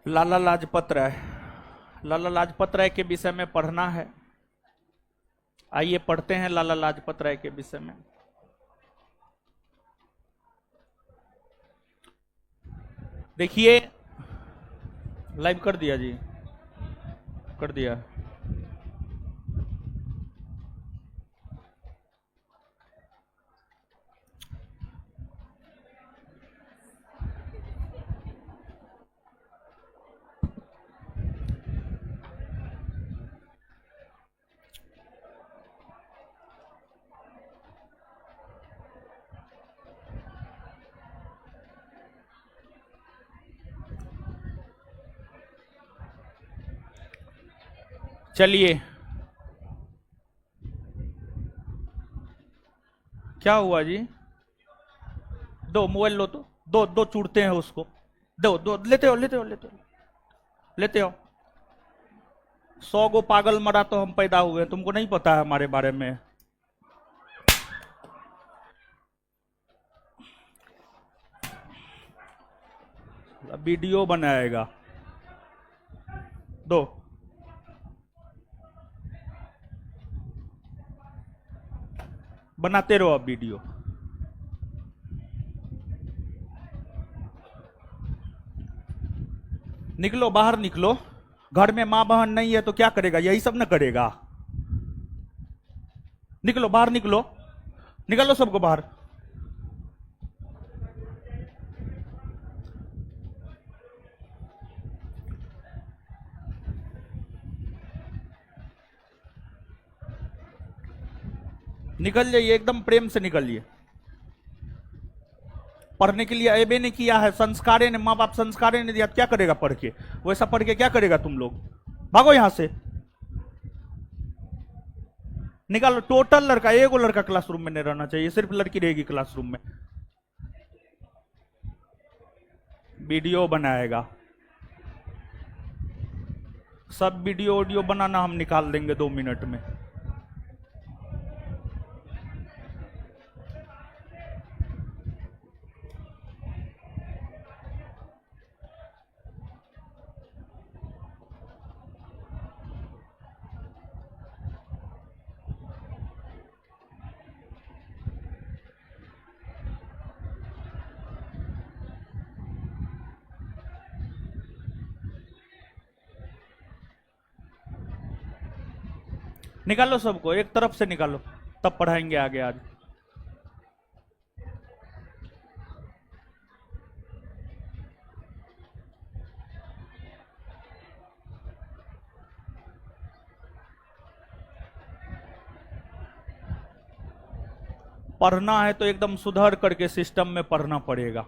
लाला लाजपत राय। लाला लाजपत राय के विषय में पढ़ना है। आइए पढ़ते हैं लाला लाजपत राय के विषय में। देखिए, लाइव कर दिया जी, कर दिया। चलिए, क्या हुआ जी? दो मोबाइल लो तो, दो दो चूड़ते हैं उसको, दो दो, लेते हो लेते हो लेते हो लेते हो। 100 गो पागल मरा तो हम पैदा हुए, तुमको नहीं पता है हमारे बारे में। वीडियो बनाएगा, दो। बनाते रहो अब वीडियो। निकलो, बाहर निकलो। घर में माँ बहन नहीं है तो क्या करेगा? यही सब ना करेगा। निकलो, बाहर निकलो, निकालो सबको बाहर। निकल जाइए, एकदम प्रेम से निकलिए। पढ़ने के लिए अबे ने किया है, संस्कारे ने, माँ बाप संस्कारे ने दिया, क्या करेगा पढ़ के? वैसा पढ़ के क्या करेगा तुम लोग? भागो यहां से, निकालो। टोटल लड़का, एगो लड़का क्लासरूम में नहीं रहना चाहिए, सिर्फ लड़की रहेगी क्लासरूम में। वीडियो बनाएगा, सब वीडियो ऑडियो बनाना हम निकाल देंगे 2 मिनट में। निकालो सबको, एक तरफ से निकालो, तब पढ़ाएंगे आगे आज। पढ़ना है तो एकदम सुधर करके सिस्टम में पढ़ना पड़ेगा।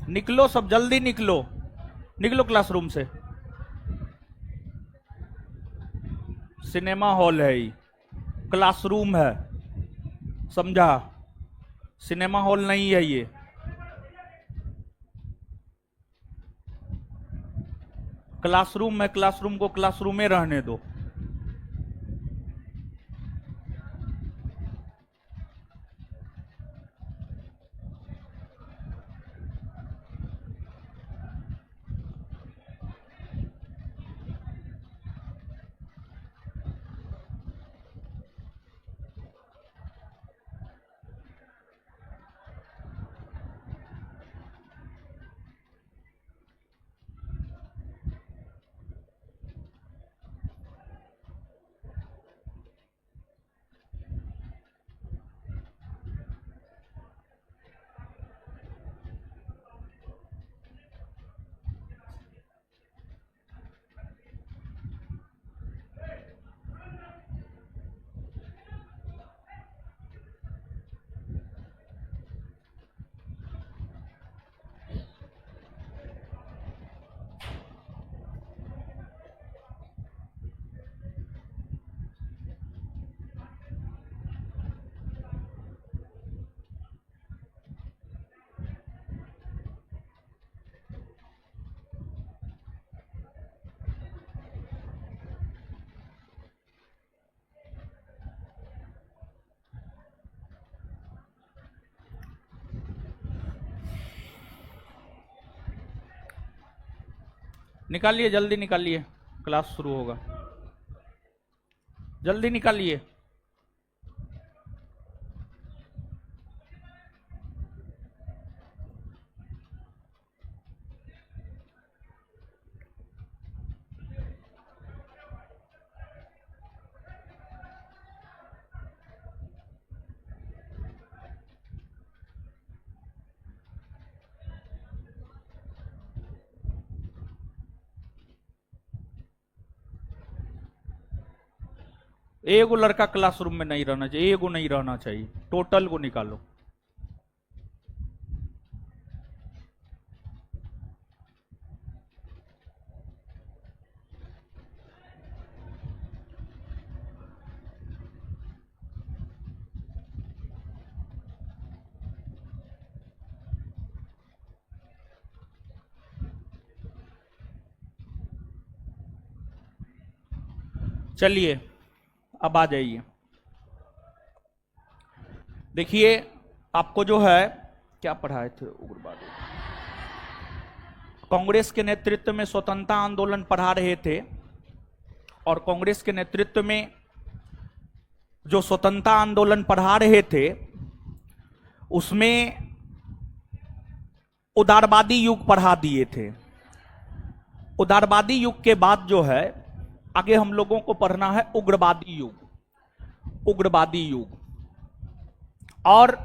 निकलो सब, जल्दी निकलो, निकलो क्लासरूम से। सिनेमा हॉल है ये, क्लासरूम है, समझा? सिनेमा हॉल नहीं है ये। क्लासरूम है, क्लासरूम को क्लासरूम में रहने दो। निकालिए, जल्दी निकालिए, क्लास शुरू होगा, जल्दी निकालिए। एगो लड़का क्लासरूम में नहीं रहना चाहिए, एगो नहीं रहना चाहिए, टोटल को निकालो। चलिए अब आ जाइए। देखिए आपको जो है क्या पढ़ाए थे, उग्रवादी, कांग्रेस के नेतृत्व में स्वतंत्रता आंदोलन पढ़ा रहे थे, और कांग्रेस के नेतृत्व में जो स्वतंत्रता आंदोलन पढ़ा रहे थे उसमें उदारवादी युग पढ़ा दिए थे। उदारवादी युग के बाद जो है आगे हम लोगों को पढ़ना है उग्रवादी युग। उग्रवादी युग, और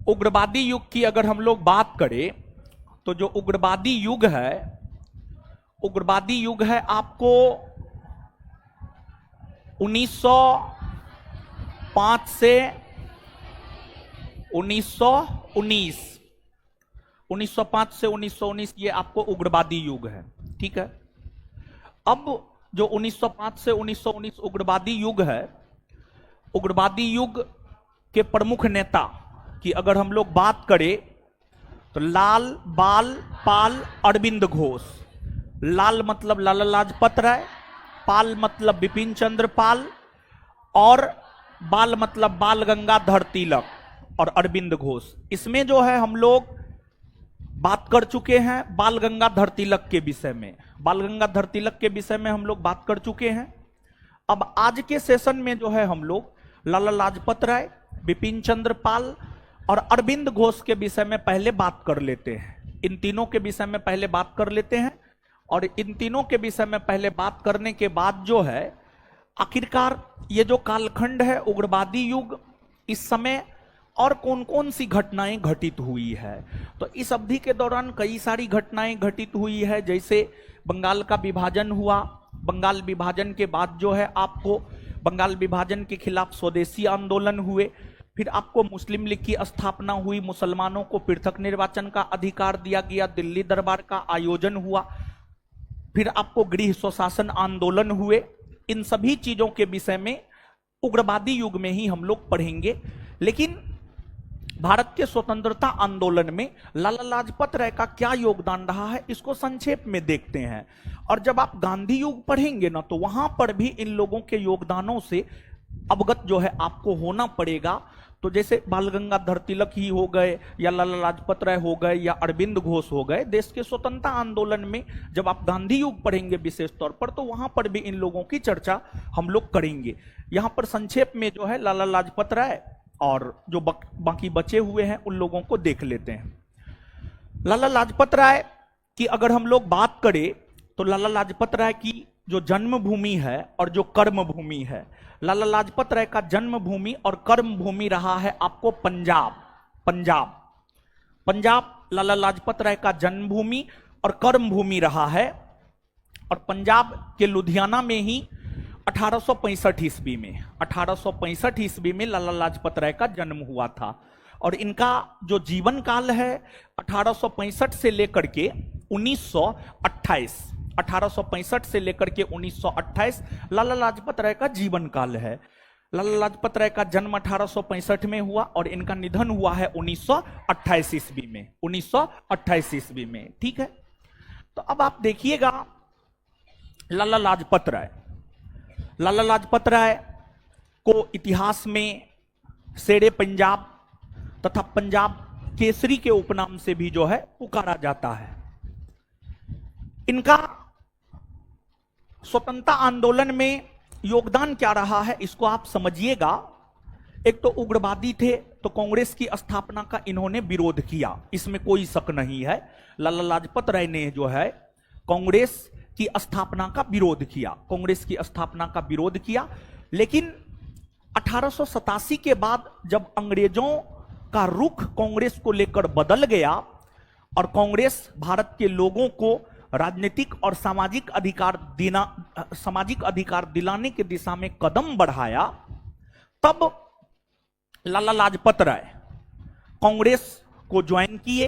उग्रवादी युग की अगर हम लोग बात करें तो जो उग्रवादी युग है, उग्रवादी युग है आपको 1905 से 1919, 1905 से 1919 ये आपको उग्रवादी युग है, ठीक है। अब जो 1905 से 1919 उग्रवादी युग है, उग्रवादी युग के प्रमुख नेता की अगर हम लोग बात करें तो लाल बाल पाल अरविंद घोष। लाल मतलब लाला लाजपत राय, पाल मतलब बिपिन चंद्र पाल, और बाल मतलब बाल गंगाधर तिलक, और अरविंद घोष। इसमें जो है हम लोग बात कर चुके हैं बाल गंगाधर तिलक के विषय में। बाल गंगाधर तिलक के विषय में हम लोग बात कर चुके हैं। अब आज के सेशन में जो है हम लोग लाला लाजपत राय, बिपिन चंद्र पाल और अरविंद घोष के विषय में पहले बात कर लेते हैं। इन तीनों के विषय में पहले बात कर लेते हैं, और इन तीनों के विषय में पहले बात करने के बाद जो है आखिरकार ये जो कालखंड है उग्रवादी युग, इस समय और कौन कौन सी घटनाएं घटित हुई है। तो इस अवधि के दौरान कई सारी घटनाएं घटित हुई है, जैसे बंगाल का विभाजन हुआ। बंगाल विभाजन के बाद जो है आपको बंगाल विभाजन के खिलाफ स्वदेशी आंदोलन हुए, फिर आपको मुस्लिम लीग की स्थापना हुई, मुसलमानों को पृथक निर्वाचन का अधिकार दिया गया, दिल्ली दरबार का आयोजन हुआ, फिर आपको गृह स्वशासन आंदोलन हुए। इन सभी चीजों के विषय में उग्रवादी युग में ही हम लोग पढ़ेंगे। लेकिन भारत के स्वतंत्रता आंदोलन में लाला लाजपत राय का क्या योगदान रहा है, इसको संक्षेप में देखते हैं। और जब आप गांधी युग पढ़ेंगे ना, तो वहां पर भी इन लोगों के योगदानों से अवगत जो है आपको होना पड़ेगा। तो जैसे बाल गंगाधर तिलक ही हो गए, या लाला लाजपत राय हो गए, या अरविंद घोष हो गए, देश के स्वतंत्रता आंदोलन में जब आप गांधी युग पढ़ेंगे विशेष तौर पर, तो वहां पर भी इन लोगों की चर्चा हम लोग करेंगे। यहां पर संक्षेप में जो है लाला लाजपत राय और जो बाकी बचे हुए हैं उन लोगों को देख लेते हैं। लाला लाजपत राय की अगर हम लोग बात करें तो लाला लाजपत राय की जो जन्मभूमि है और जो कर्म भूमि है, लाला लाजपत राय का जन्मभूमि और कर्म भूमि रहा है आपको पंजाब। पंजाब पंजाब लाला लाजपत राय का जन्मभूमि और कर्म भूमि रहा है, और पंजाब के लुधियाना में ही 1865 ईस्वी में 1865 ईस्वी में लाला लाजपत राय का जन्म हुआ था। और इनका जो जीवन काल है 1865 से लेकर के 1928, 1865 से लेकर के 1928 लाला लाजपत राय का जीवन काल है। लाला लाजपत राय का जन्म 1865 में हुआ और इनका निधन हुआ है 1928 ईस्वी में, 1928 ईस्वी में, ठीक है। तो अब आप देखिएगा लाला लाजपत राय, लाला लाजपत राय को इतिहास में शेरे पंजाब तथा पंजाब केसरी के उपनाम से भी जो है पुकारा जाता है। इनका स्वतंत्रता आंदोलन में योगदान क्या रहा है इसको आप समझिएगा। एक तो उग्रवादी थे, तो कांग्रेस की स्थापना का इन्होंने विरोध किया, इसमें कोई शक नहीं है। लाला लाजपत राय ने जो है कांग्रेस की स्थापना का विरोध किया, कांग्रेस की स्थापना का विरोध किया। लेकिन 1887 के बाद जब अंग्रेजों का रुख कांग्रेस को लेकर बदल गया और कांग्रेस भारत के लोगों को राजनीतिक और सामाजिक अधिकार दिलाने की दिशा में कदम बढ़ाया, तब लाला लाजपत राय कांग्रेस को ज्वाइन किए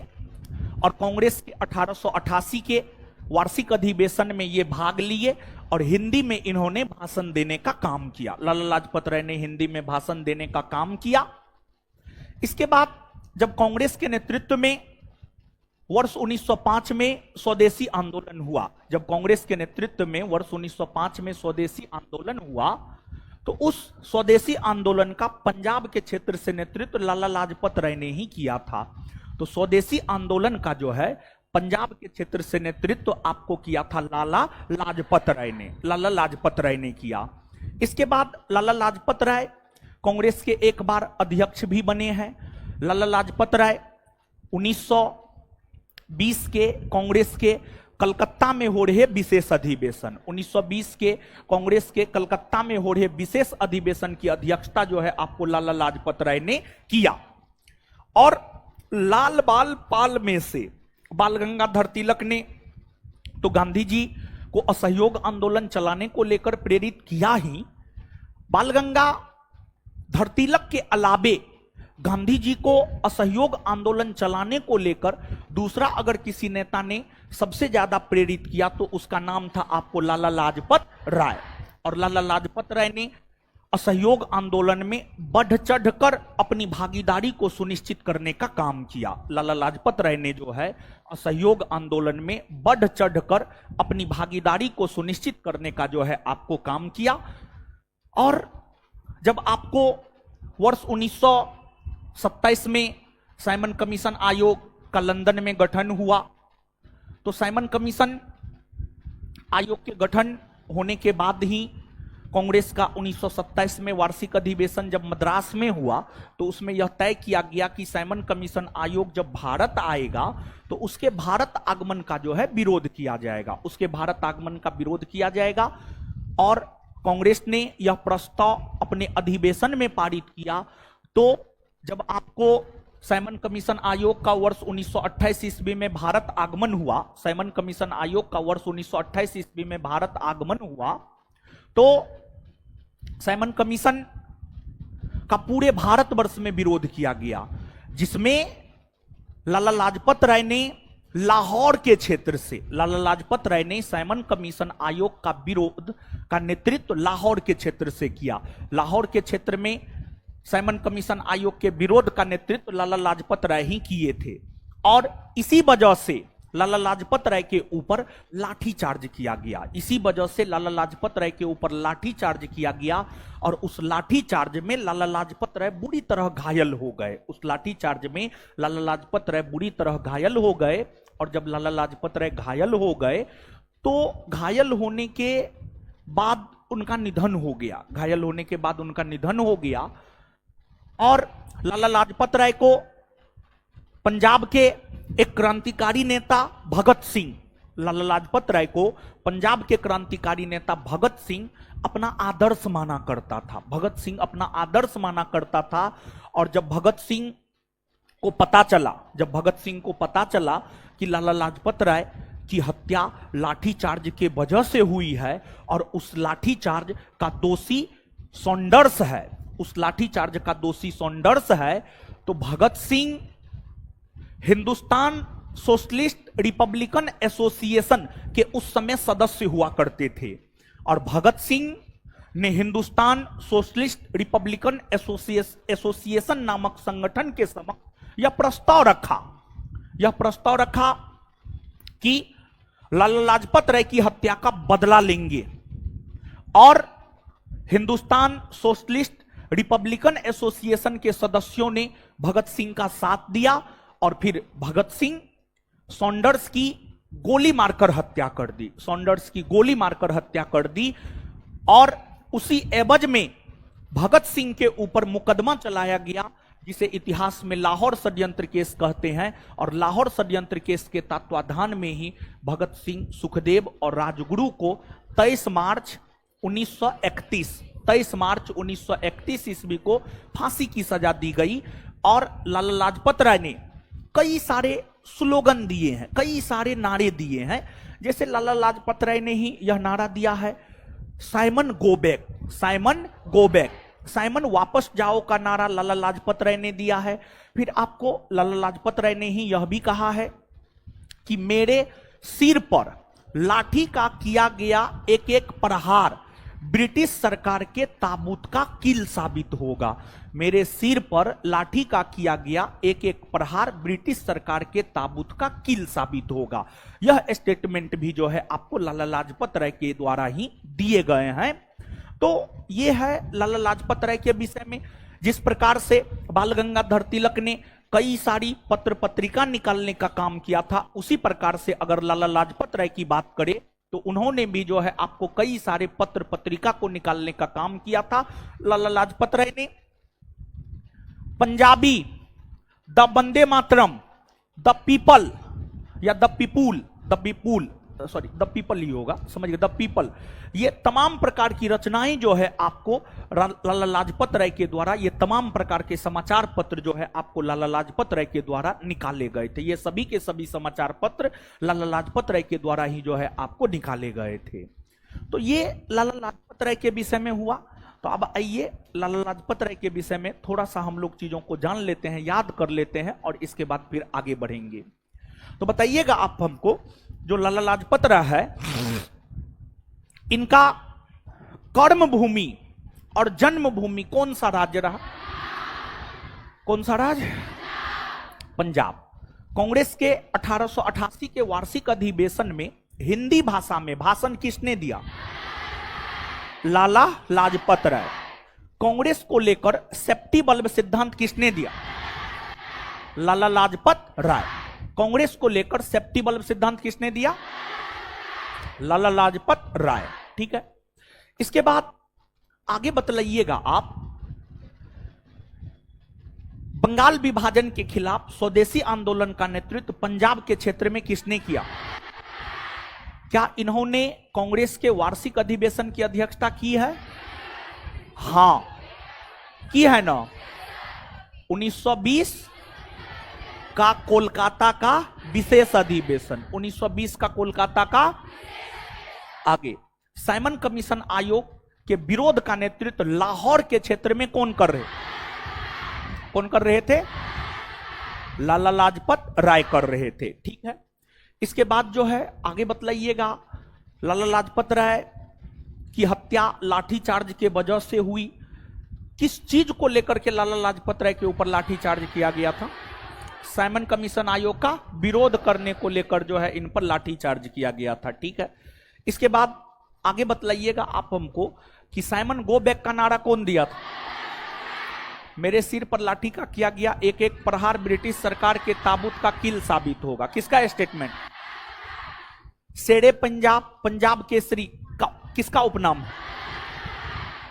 और कांग्रेस के 1888 के वार्षिक अधिवेशन में ये भाग लिए और हिंदी में इन्होंने भाषण देने का काम किया। लाला लाजपत राय ने हिंदी में भाषण देने का काम किया। इसके बाद जब कांग्रेस के नेतृत्व में वर्ष 1905 में स्वदेशी आंदोलन हुआ, जब कांग्रेस के नेतृत्व में वर्ष 1905 में स्वदेशी आंदोलन हुआ, तो उस स्वदेशी आंदोलन का पंजाब के क्षेत्र से नेतृत्व लाला लाजपत राय ने ही किया था। तो स्वदेशी आंदोलन का जो है पंजाब के क्षेत्र से नेतृत्व आपको किया था लाला लाजपत राय ने किया। इसके बाद लाला लाजपत राय कांग्रेस के एक बार अध्यक्ष भी बने हैं। लाला लाजपत राय 1920 के कांग्रेस के कलकत्ता में हो रहे विशेष अधिवेशन, 1920 के कांग्रेस के कलकत्ता में हो रहे विशेष अधिवेशन की अध्यक्षता जो है आपको लाला लाजपत राय ने किया। और लाल बाल पाल में से बाल गंगाधर तिलक ने तो गांधी जी को असहयोग आंदोलन चलाने को लेकर प्रेरित किया ही, बाल गंगाधर तिलक के अलावे गांधी जी को असहयोग आंदोलन चलाने को लेकर दूसरा अगर किसी नेता ने सबसे ज्यादा प्रेरित किया तो उसका नाम था आपको लाला लाजपत राय। और लाला लाजपत राय ने असहयोग आंदोलन में बढ़ चढ़कर अपनी भागीदारी को सुनिश्चित करने का काम किया। लाला लाजपत राय ने जो है असहयोग आंदोलन में बढ़ चढ़कर अपनी भागीदारी को सुनिश्चित करने का जो है आपको काम किया। और जब आपको वर्ष 1927 में साइमन कमीशन आयोग का लंदन में गठन हुआ, तो साइमन कमीशन आयोग के गठन होने के बाद ही कांग्रेस का 1927 में वार्षिक अधिवेशन जब मद्रास में हुआ तो उसमें यह तय किया गया कि साइमन कमीशन आयोग जब भारत आएगा तो उसके भारत आगमन का जो है विरोध किया जाएगा, उसके भारत आगमन का विरोध किया जाएगा। और कांग्रेस ने यह प्रस्ताव अपने अधिवेशन में पारित किया। तो जब आपको साइमन कमीशन आयोग का वर्ष 1928 ईस्वी में भारत आगमन हुआ, साइमन कमीशन आयोग का वर्ष 1928 ईस्वी में भारत आगमन हुआ, तो साइमन कमीशन का पूरे भारतवर्ष में विरोध किया गया, जिसमें लाला लाजपत राय ने लाहौर के क्षेत्र से, लाला लाजपत राय ने साइमन कमीशन आयोग का विरोध का नेतृत्व लाहौर के क्षेत्र से किया। लाहौर के क्षेत्र में साइमन कमीशन आयोग के विरोध का नेतृत्व लाला लाजपत राय ही किए थे। और इसी वजह से लाला लाजपत राय के ऊपर लाठीचार्ज किया गया, इसी वजह से लाला लाजपत राय के ऊपर लाठीचार्ज किया गया। और उस लाठीचार्ज में लाला लाजपत राय बुरी तरह घायल हो गए, उस लाठीचार्ज में लाला लाजपत राय बुरी तरह घायल हो गए। और जब लाला लाजपत राय घायल हो गए तो घायल होने के बाद उनका निधन हो गया, घायल होने के बाद उनका निधन हो गया। और लाला लाजपत राय को पंजाब के एक क्रांतिकारी नेता भगत सिंह, लाला लाजपत राय को पंजाब के क्रांतिकारी नेता भगत सिंह अपना आदर्श माना करता था, भगत सिंह अपना आदर्श माना करता था। और जब भगत सिंह को पता चला, जब भगत सिंह को पता चला कि लाला लाजपत राय की हत्या लाठीचार्ज के वजह से हुई है और उस लाठीचार्ज का दोषी सॉन्डर्स है, उस लाठीचार्ज का दोषी सॉन्डर्स है, तो Bhagat Singh Hindustan socialist republican association के उस समय सदस्य हुआ करते थे। और भगत सिंह ने हिंदुस्तान सोशलिस्ट रिपब्लिकन एसोसिएशन नामक संगठन के समक्ष यह प्रस्ताव रखा कि लाला लाजपत राय की हत्या का बदला लेंगे। और हिंदुस्तान सोशलिस्ट रिपब्लिकन एसोसिएशन के सदस्यों ने भगत सिंह का साथ दिया और फिर भगत सिंह सॉन्डर्स की गोली मारकर हत्या कर दी, सॉन्डर्स की गोली मारकर हत्या कर दी। और उसी एवज में भगत सिंह के ऊपर मुकदमा चलाया गया, जिसे इतिहास में लाहौर षड्यंत्र केस कहते हैं। और लाहौर षड्यंत्र केस के तत्वाधान में ही भगत सिंह, सुखदेव और राजगुरु को 23 मार्च 1931 ईस्वी को फांसी की सजा दी गई। और लाला लाजपत राय ने कई सारे स्लोगन दिए हैं, कई सारे नारे दिए हैं। जैसे लाला लाजपत राय ने ही यह नारा दिया है, Simon go back, Simon go back, Simon वापस जाओ का नारा लाला लाजपत राय ने दिया है। फिर आपको लाला लाजपत राय ने ही यह भी कहा है कि मेरे सिर पर लाठी का किया गया एक एक प्रहार ब्रिटिश सरकार के ताबूत का कील साबित होगा। मेरे सिर पर लाठी का किया गया एक एक प्रहार ब्रिटिश सरकार के ताबूत का कील साबित होगा। यह स्टेटमेंट भी जो है आपको लाला लाजपत राय के द्वारा ही दिए गए हैं। तो यह है लाला लाजपत राय के विषय में। जिस प्रकार से बाल गंगाधर तिलक ने कई सारी पत्र पत्रिका निकालने का काम किया था, उसी प्रकार से अगर लाला लाजपत राय की बात करें तो उन्होंने भी जो है आपको कई सारे पत्र पत्रिका को निकालने का काम किया था। लाला लाजपत राय ने Punjabi, the Vande Mataram, the people या द पीपल ही होगा, समझिए, द पीपल, ये तमाम प्रकार की रचनाएं जो है आपको लाला लाजपत राय के द्वारा, ये तमाम प्रकार के समाचार पत्र जो है आपको लाला लाजपत राय के द्वारा निकाले गए थे। ये सभी के सभी समाचार पत्र लाला लाजपत राय के द्वारा ही जो है आपको निकाले गए थे। तो ये लाला लाजपत राय के विषय में हुआ। तो अब आइए लाला लाजपत राय के विषय में थोड़ा सा हम लोग चीजों को जान लेते हैं, याद कर लेते हैं, और इसके बाद फिर आगे बढ़ेंगे। तो बताइएगा आप हमको, जो लाला लाजपत राय है, इनका कर्म भूमि और जन्मभूमि कौन सा राज्य रहा? कौन सा राज्य? पंजाब। कांग्रेस के 1888 के वार्षिक अधिवेशन में हिंदी भाषा में भाषण किसने दिया? लाला लाजपत राय। कांग्रेस को लेकर सेफ्टी बल्ब सिद्धांत किसने दिया? लाला लाजपत राय। कांग्रेस को लेकर सेफ्टी बल्ब सिद्धांत किसने दिया? लाला लाजपत राय। ठीक है, इसके बाद आगे बतलाइएगा आप, बंगाल विभाजन के खिलाफ स्वदेशी आंदोलन का नेतृत्व पंजाब के क्षेत्र में किसने किया? क्या इन्होंने कांग्रेस के वार्षिक अधिवेशन की अध्यक्षता की है? हां, की है ना। 1920 का कोलकाता का विशेष अधिवेशन, 1920 का कोलकाता का। आगे, साइमन कमीशन आयोग के विरोध का नेतृत्व लाहौर के क्षेत्र में कौन कर रहे थे? लाला लाजपत राय कर रहे थे। ठीक है, इसके बाद जो है आगे बतलाइएगा, लाला लाजपत राय की हत्या लाठीचार्ज के वजह से हुई। किस चीज को लेकर के लाला लाजपत राय के ऊपर लाठीचार्ज किया गया था? साइमन कमीशन आयोग का विरोध करने को लेकर जो है इन पर लाठीचार्ज किया गया था। ठीक है, इसके बाद आगे बतलाइएगा आप हमको कि साइमन गो बैक का नारा कौन दिया था? मेरे सिर पर लाठी का किया गया एक एक प्रहार ब्रिटिश सरकार के ताबूत का कील साबित होगा। किसका स्टेटमेंट? शेरे पंजाब, पंजाब केसरी का किसका उपनाम?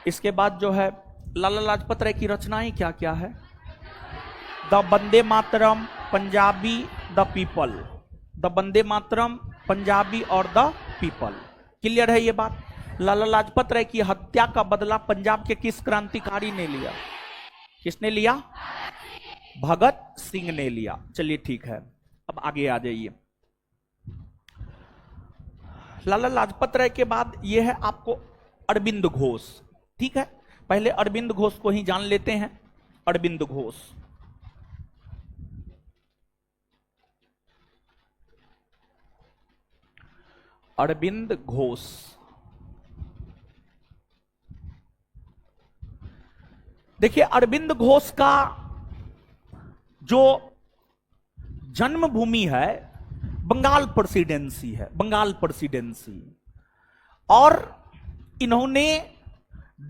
इसके बाद जो है लाला लाजपत राय की रचनाएं क्या क्या है? The Vande Mataram, Punjabi, the people. The Vande Mataram, Punjabi और द पीपल। क्लियर है ये बात? लाला लाजपत राय की हत्या का बदला पंजाब के किस क्रांतिकारी ने लिया? किसने लिया? भगत सिंह ने लिया। चलिए ठीक है, अब आगे आ जाइए। लाला लाजपत राय के बाद यह है आपको अरविंद घोष। ठीक है, पहले अरविंद घोष को ही जान लेते हैं। अरविंद घोष, अरविंद घोष देखिए, अरविंद घोष का जो जन्मभूमि है बंगाल प्रेसिडेंसी है, बंगाल प्रेसिडेंसी। और इन्होंने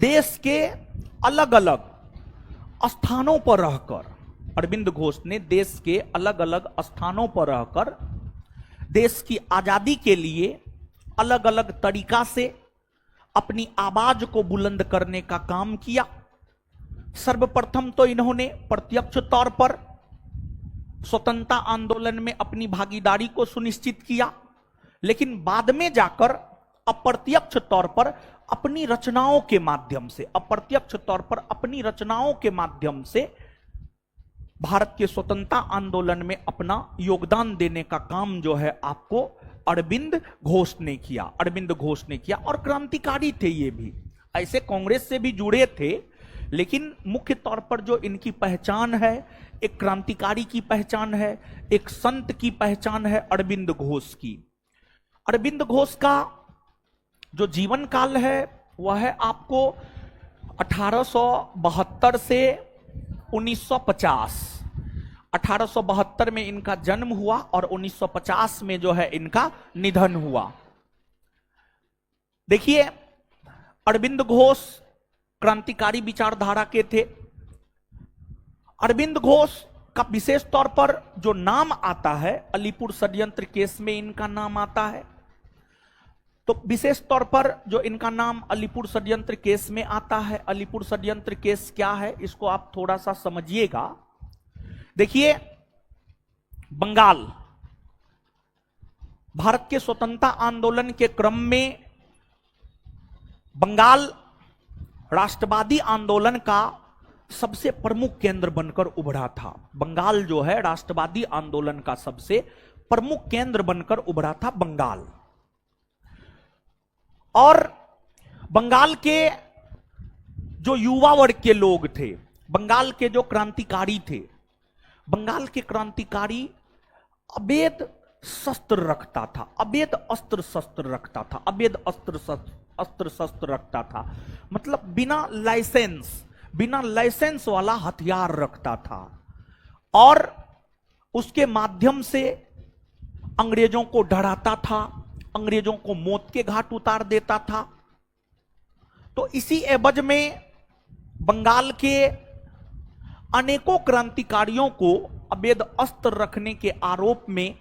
देश के अलग अलग स्थानों पर रहकर, अरविंद घोष ने देश के अलग अलग स्थानों पर रहकर देश की आजादी के लिए अलग अलग तरीका से अपनी आवाज को बुलंद करने का काम किया। सर्वप्रथम तो इन्होंने प्रत्यक्ष तौर पर स्वतंत्रता आंदोलन में अपनी भागीदारी को सुनिश्चित किया, लेकिन बाद में जाकर अप्रत्यक्ष तौर पर अपनी रचनाओं के माध्यम से, अप्रत्यक्ष तौर पर अपनी रचनाओं के माध्यम से भारत के स्वतंत्रता आंदोलन में अपना योगदान देने का काम जो है आपको अरविंद घोष ने किया, अरविंद घोष ने किया। और क्रांतिकारी थे ये भी, ऐसे कांग्रेस से भी जुड़े थे, लेकिन मुख्य तौर पर जो इनकी पहचान है, एक क्रांतिकारी की पहचान है, एक संत की पहचान है अरविंद घोष की। अरविंद घोष का जो जीवन काल है वह है आपको 1872 से 1950। 1872 में इनका जन्म हुआ और 1950 में जो है इनका निधन हुआ। देखिए, अरविंद घोष क्रांतिकारी विचारधारा के थे। अरविंद घोष का विशेष तौर पर जो नाम आता है, अलीपुर षड्यंत्र केस में इनका नाम आता है। तो विशेष तौर पर जो इनका नाम अलीपुर षड्यंत्र केस में आता है, अलीपुर षड्यंत्र केस क्या है इसको आप थोड़ा सा समझिएगा। देखिए, बंगाल, भारत के स्वतंत्रता आंदोलन के क्रम में बंगाल राष्ट्रवादी आंदोलन का सबसे प्रमुख केंद्र बनकर उभरा था। बंगाल जो है राष्ट्रवादी आंदोलन का सबसे प्रमुख केंद्र बनकर उभरा था बंगाल। और बंगाल के जो युवा वर्ग के लोग थे, बंगाल के जो क्रांतिकारी थे, बंगाल के क्रांतिकारी अवैध शस्त्र रखता था, अवैध अस्त्र शस्त्र रखता था, अवैध अस्त्र शस्त्र रखता था, मतलब बिना लाइसेंस वाला हथियार रखता था और उसके माध्यम से अंग्रेजों को डराता था, अंग्रेजों को मौत के घाट उतार देता था। तो इसी एवज में बंगाल के अनेकों क्रांतिकारियों को अवैध अस्त्र रखने के आरोप में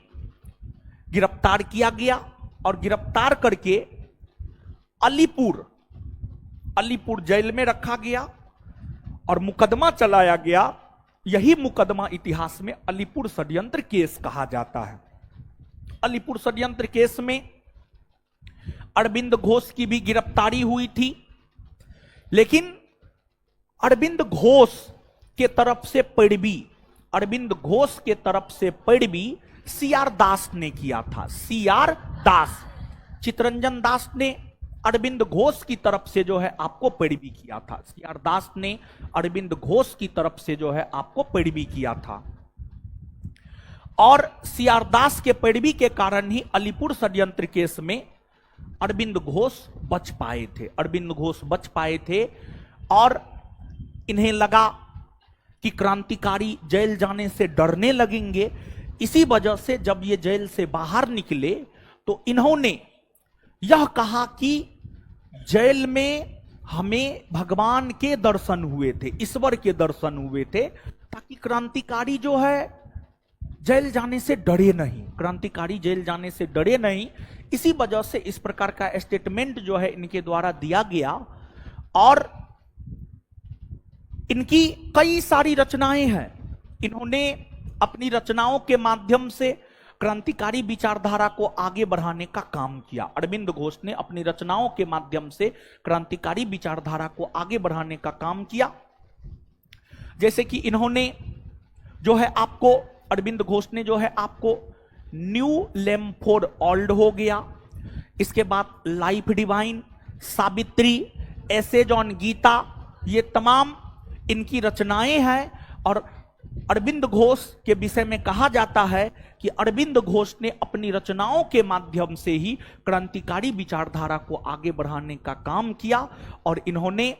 गिरफ्तार किया गया और गिरफ्तार करके अलीपुर जेल में रखा गया और मुकदमा चलाया गया। यही मुकदमा इतिहास में अलीपुर षड्यंत्र केस कहा जाता है। अलीपुर षड्यंत्र केस में अरविंद घोष की भी गिरफ्तारी हुई थी, लेकिन अरविंद घोष के तरफ से पैरवी सीआर दास ने किया था। सीआर दास, चितरंजन दास ने अरविंद घोष की तरफ से जो है आपको पैरवी किया था। सीआर दास ने अरविंद घोष की तरफ से जो है आपको पैरवी किया था और सीआर दास के पैरवी के कारण ही अलीपुर षड्यंत्र केस में अरविंद घोष बच पाए थे। अरविंद घोष बच पाए थे और इन्हें लगा कि क्रांतिकारी जेल जाने से डरने लगेंगे। इसी वजह से जब ये जेल से बाहर निकले तो इन्होंने यह कहा कि जेल में हमें भगवान के दर्शन हुए थे, ईश्वर के दर्शन हुए थे, ताकि क्रांतिकारी जो है जेल जाने से डरे नहीं, क्रांतिकारी जेल जाने से डरे नहीं। इसी वजह से इस प्रकार का स्टेटमेंट जो है इनके द्वारा दिया गया और इनकी कई सारी रचनाएं हैं। इन्होंने अपनी रचनाओं के माध्यम से क्रांतिकारी विचारधारा को आगे बढ़ाने का काम किया। अरविंद घोष ने अपनी रचनाओं के माध्यम से क्रांतिकारी विचारधारा को आगे बढ़ाने का काम किया। जैसे कि इन्होंने जो है आपको, अरविंद घोष ने जो है आपको न्यू लेम फॉर ओल्ड हो गया, इसके बाद life divine, Savitri, essays on Gita, ये तमाम इनकी रचनाएं हैं। और अरविंद घोष के विषय में कहा जाता है कि अरविंद घोष ने अपनी रचनाओं के माध्यम से ही क्रांतिकारी विचारधारा को आगे बढ़ाने का काम किया। और इन्होंने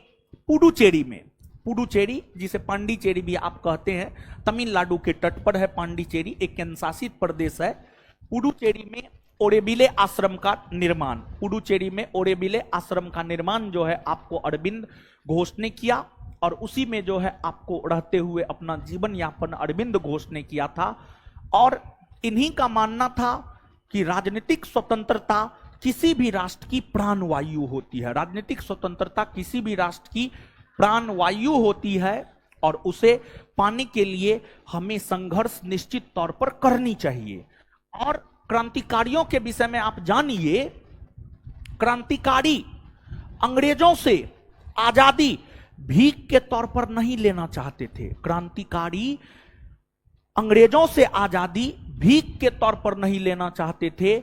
पुडुचेरी में, पुडुचेरी जिसे पांडिचेरी भी आप कहते हैं, तमिलनाडु के तट पर है पांडिचेरी, एक केंद्र शासित प्रदेश है। पुडुचेरी में ओरेबिले आश्रम का निर्माण, पुडुचेरी में ओरेबिले आश्रम का निर्माण जो है आपको अरविंद घोष ने किया और उसी में जो है आपको रहते हुए अपना जीवन यापन अरविंद घोष ने किया था। और इन्हीं का मानना था कि राजनीतिक स्वतंत्रता किसी भी राष्ट्र की प्राणवायु होती है। राजनीतिक स्वतंत्रता किसी भी राष्ट्र की प्राणवायु होती है और उसे पाने के लिए हमें संघर्ष निश्चित तौर पर करनी चाहिए। और क्रांतिकारियों के विषय में आप जानिए, क्रांतिकारी अंग्रेजों से आजादी भीख के तौर पर नहीं लेना चाहते थे। क्रांतिकारी अंग्रेजों से आजादी भीख के तौर पर नहीं लेना चाहते थे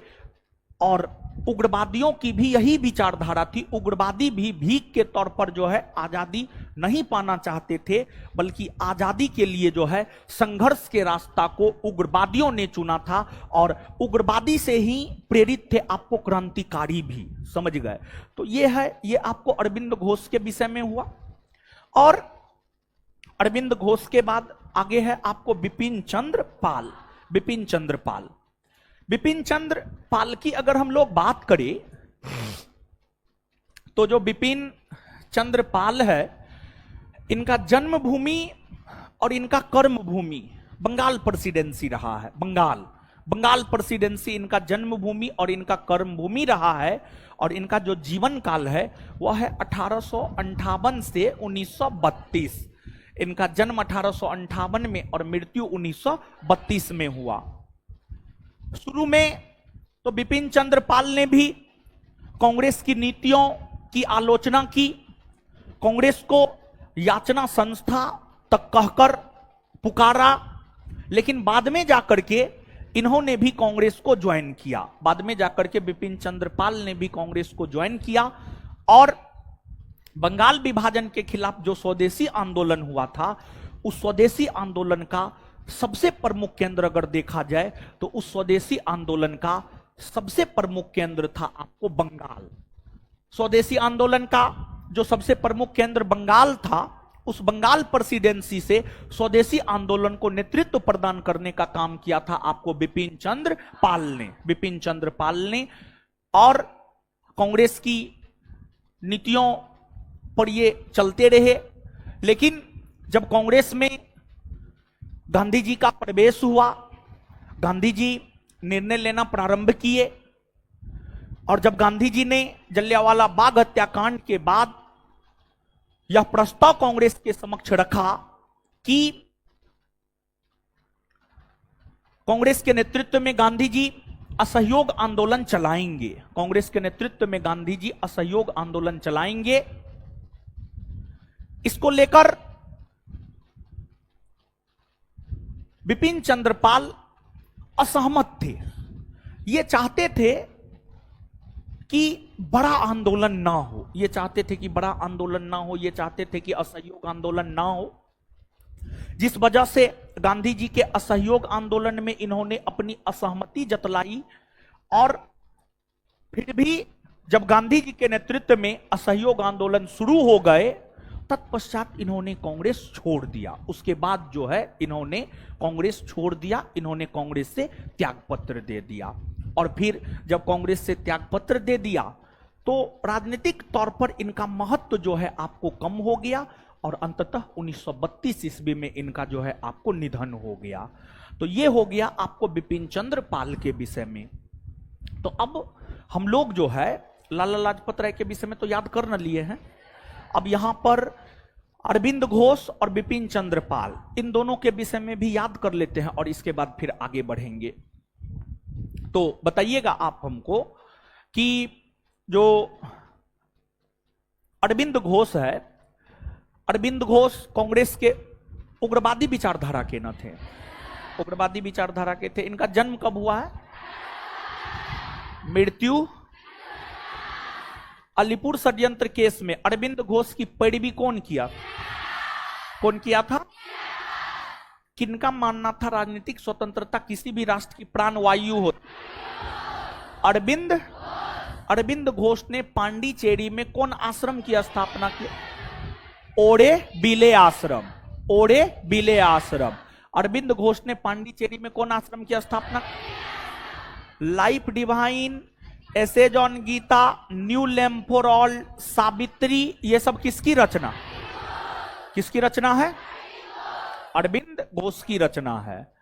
और उग्रवादियों की भी यही विचारधारा थी। उग्रवादी भी भीख के तौर पर जो है आजादी नहीं पाना चाहते थे, बल्कि आजादी के लिए जो है संघर्ष के रास्ता को उग्रवादियों ने चुना था और उग्रवादी से ही प्रेरित थे आपको क्रांतिकारी भी, समझ गए। तो ये है, ये आपको अरविंद घोष के विषय में हुआ। और अरविंद घोष के बाद आगे है आपको बिपिन चंद्र पाल। बिपिन चंद्र पाल, बिपिन चंद्र पाल की अगर हम लोग बात करें तो जो बिपिन चंद्र पाल है, इनका जन्मभूमि और इनका कर्मभूमि बंगाल प्रेसिडेंसी रहा है। बंगाल प्रेसिडेंसी इनका जन्मभूमि और इनका कर्मभूमि रहा है। और इनका जो जीवन काल है वह है 1858 से 1932। इनका जन्म 1858 में और मृत्यु 1932 में हुआ। शुरू में तो बिपिन चंद्र पाल ने भी कांग्रेस की नीतियों की आलोचना की, कांग्रेस को याचना संस्था तक कहकर पुकारा, लेकिन बाद में जाकर के इन्होंने भी कांग्रेस को ज्वाइन किया। बाद में जाकर के बिपिन चंद्र पाल ने भी कांग्रेस को ज्वाइन किया और बंगाल विभाजन के खिलाफ जो स्वदेशी आंदोलन हुआ था, उस स्वदेशी आंदोलन का सबसे प्रमुख केंद्र अगर देखा जाए तो उस स्वदेशी आंदोलन का सबसे प्रमुख केंद्र था आपको बंगाल। स्वदेशी आंदोलन का जो सबसे प्रमुख केंद्र बंगाल था, उस बंगाल प्रेसिडेंसी से स्वदेशी आंदोलन को नेतृत्व प्रदान करने का काम किया था आपको बिपिन चंद्र पाल ने। और कांग्रेस की नीतियों पर ये चलते रहे, लेकिन जब कांग्रेस में गांधी जी का प्रवेश हुआ, गांधी जी निर्णय लेना प्रारंभ किए और जब गांधी जी ने जलियांवाला बाग हत्याकांड के बाद यह प्रस्ताव कांग्रेस के समक्ष रखा कि कांग्रेस के नेतृत्व में गांधी जी असहयोग आंदोलन चलाएंगे, कांग्रेस के नेतृत्व में गांधी जी असहयोग आंदोलन चलाएंगे, इसको लेकर बिपिन चंद्र पाल असहमत थे। ये चाहते थे कि बड़ा आंदोलन ना हो, ये चाहते थे कि बड़ा आंदोलन ना हो, ये चाहते थे कि असहयोग आंदोलन ना हो, जिस वजह से गांधी जी के असहयोग आंदोलन में इन्होंने अपनी असहमति जतलाई। और फिर भी जब गांधी जी के नेतृत्व में असहयोग आंदोलन शुरू हो गए, तत्पश्चात इन्होंने कांग्रेस छोड़ दिया। उसके बाद जो है इन्होंने कांग्रेस छोड़ दिया, इन्होंने कांग्रेस से त्यागपत्र दे दिया। और फिर जब कांग्रेस से त्यागपत्र दे दिया तो राजनीतिक तौर पर इनका महत्व जो है आपको कम हो गया और अंततः 1932 ईस्वी में इनका जो है आपको निधन हो गया। तो ये हो गया आपको बिपिन चंद्र पाल के विषय में। तो अब हम लोग जो है लाला लाजपत राय के विषय में तो याद कर न लिए हैं, अब यहां पर अरविंद घोष और बिपिन चंद्र पाल, इन दोनों के विषय में भी याद कर लेते हैं और इसके बाद फिर आगे बढ़ेंगे। तो बताइएगा आप हमको कि जो अरविंद घोष है, अरविंद घोष कांग्रेस के उग्रवादी विचारधारा के न थे, उग्रवादी विचारधारा के थे। इनका जन्म कब हुआ है? मृत्यु अलीपुर षड्यंत्र केस में अरविंद घोष की पैरवी कौन किया था? किनका मानना था राजनीतिक स्वतंत्रता किसी भी राष्ट्र की प्राणवायु होती? अरविंद घोष ने पांडिचेरी में कौन आश्रम की स्थापना की? ओड़े बिले आश्रम। अरविंद घोष ने पांडिचेरी में कौन आश्रम की स्थापना? Life divine, essays on Gita, new lamp for all, Savitri, ये सब किसकी रचना है? अरविंद घोष की रचना है।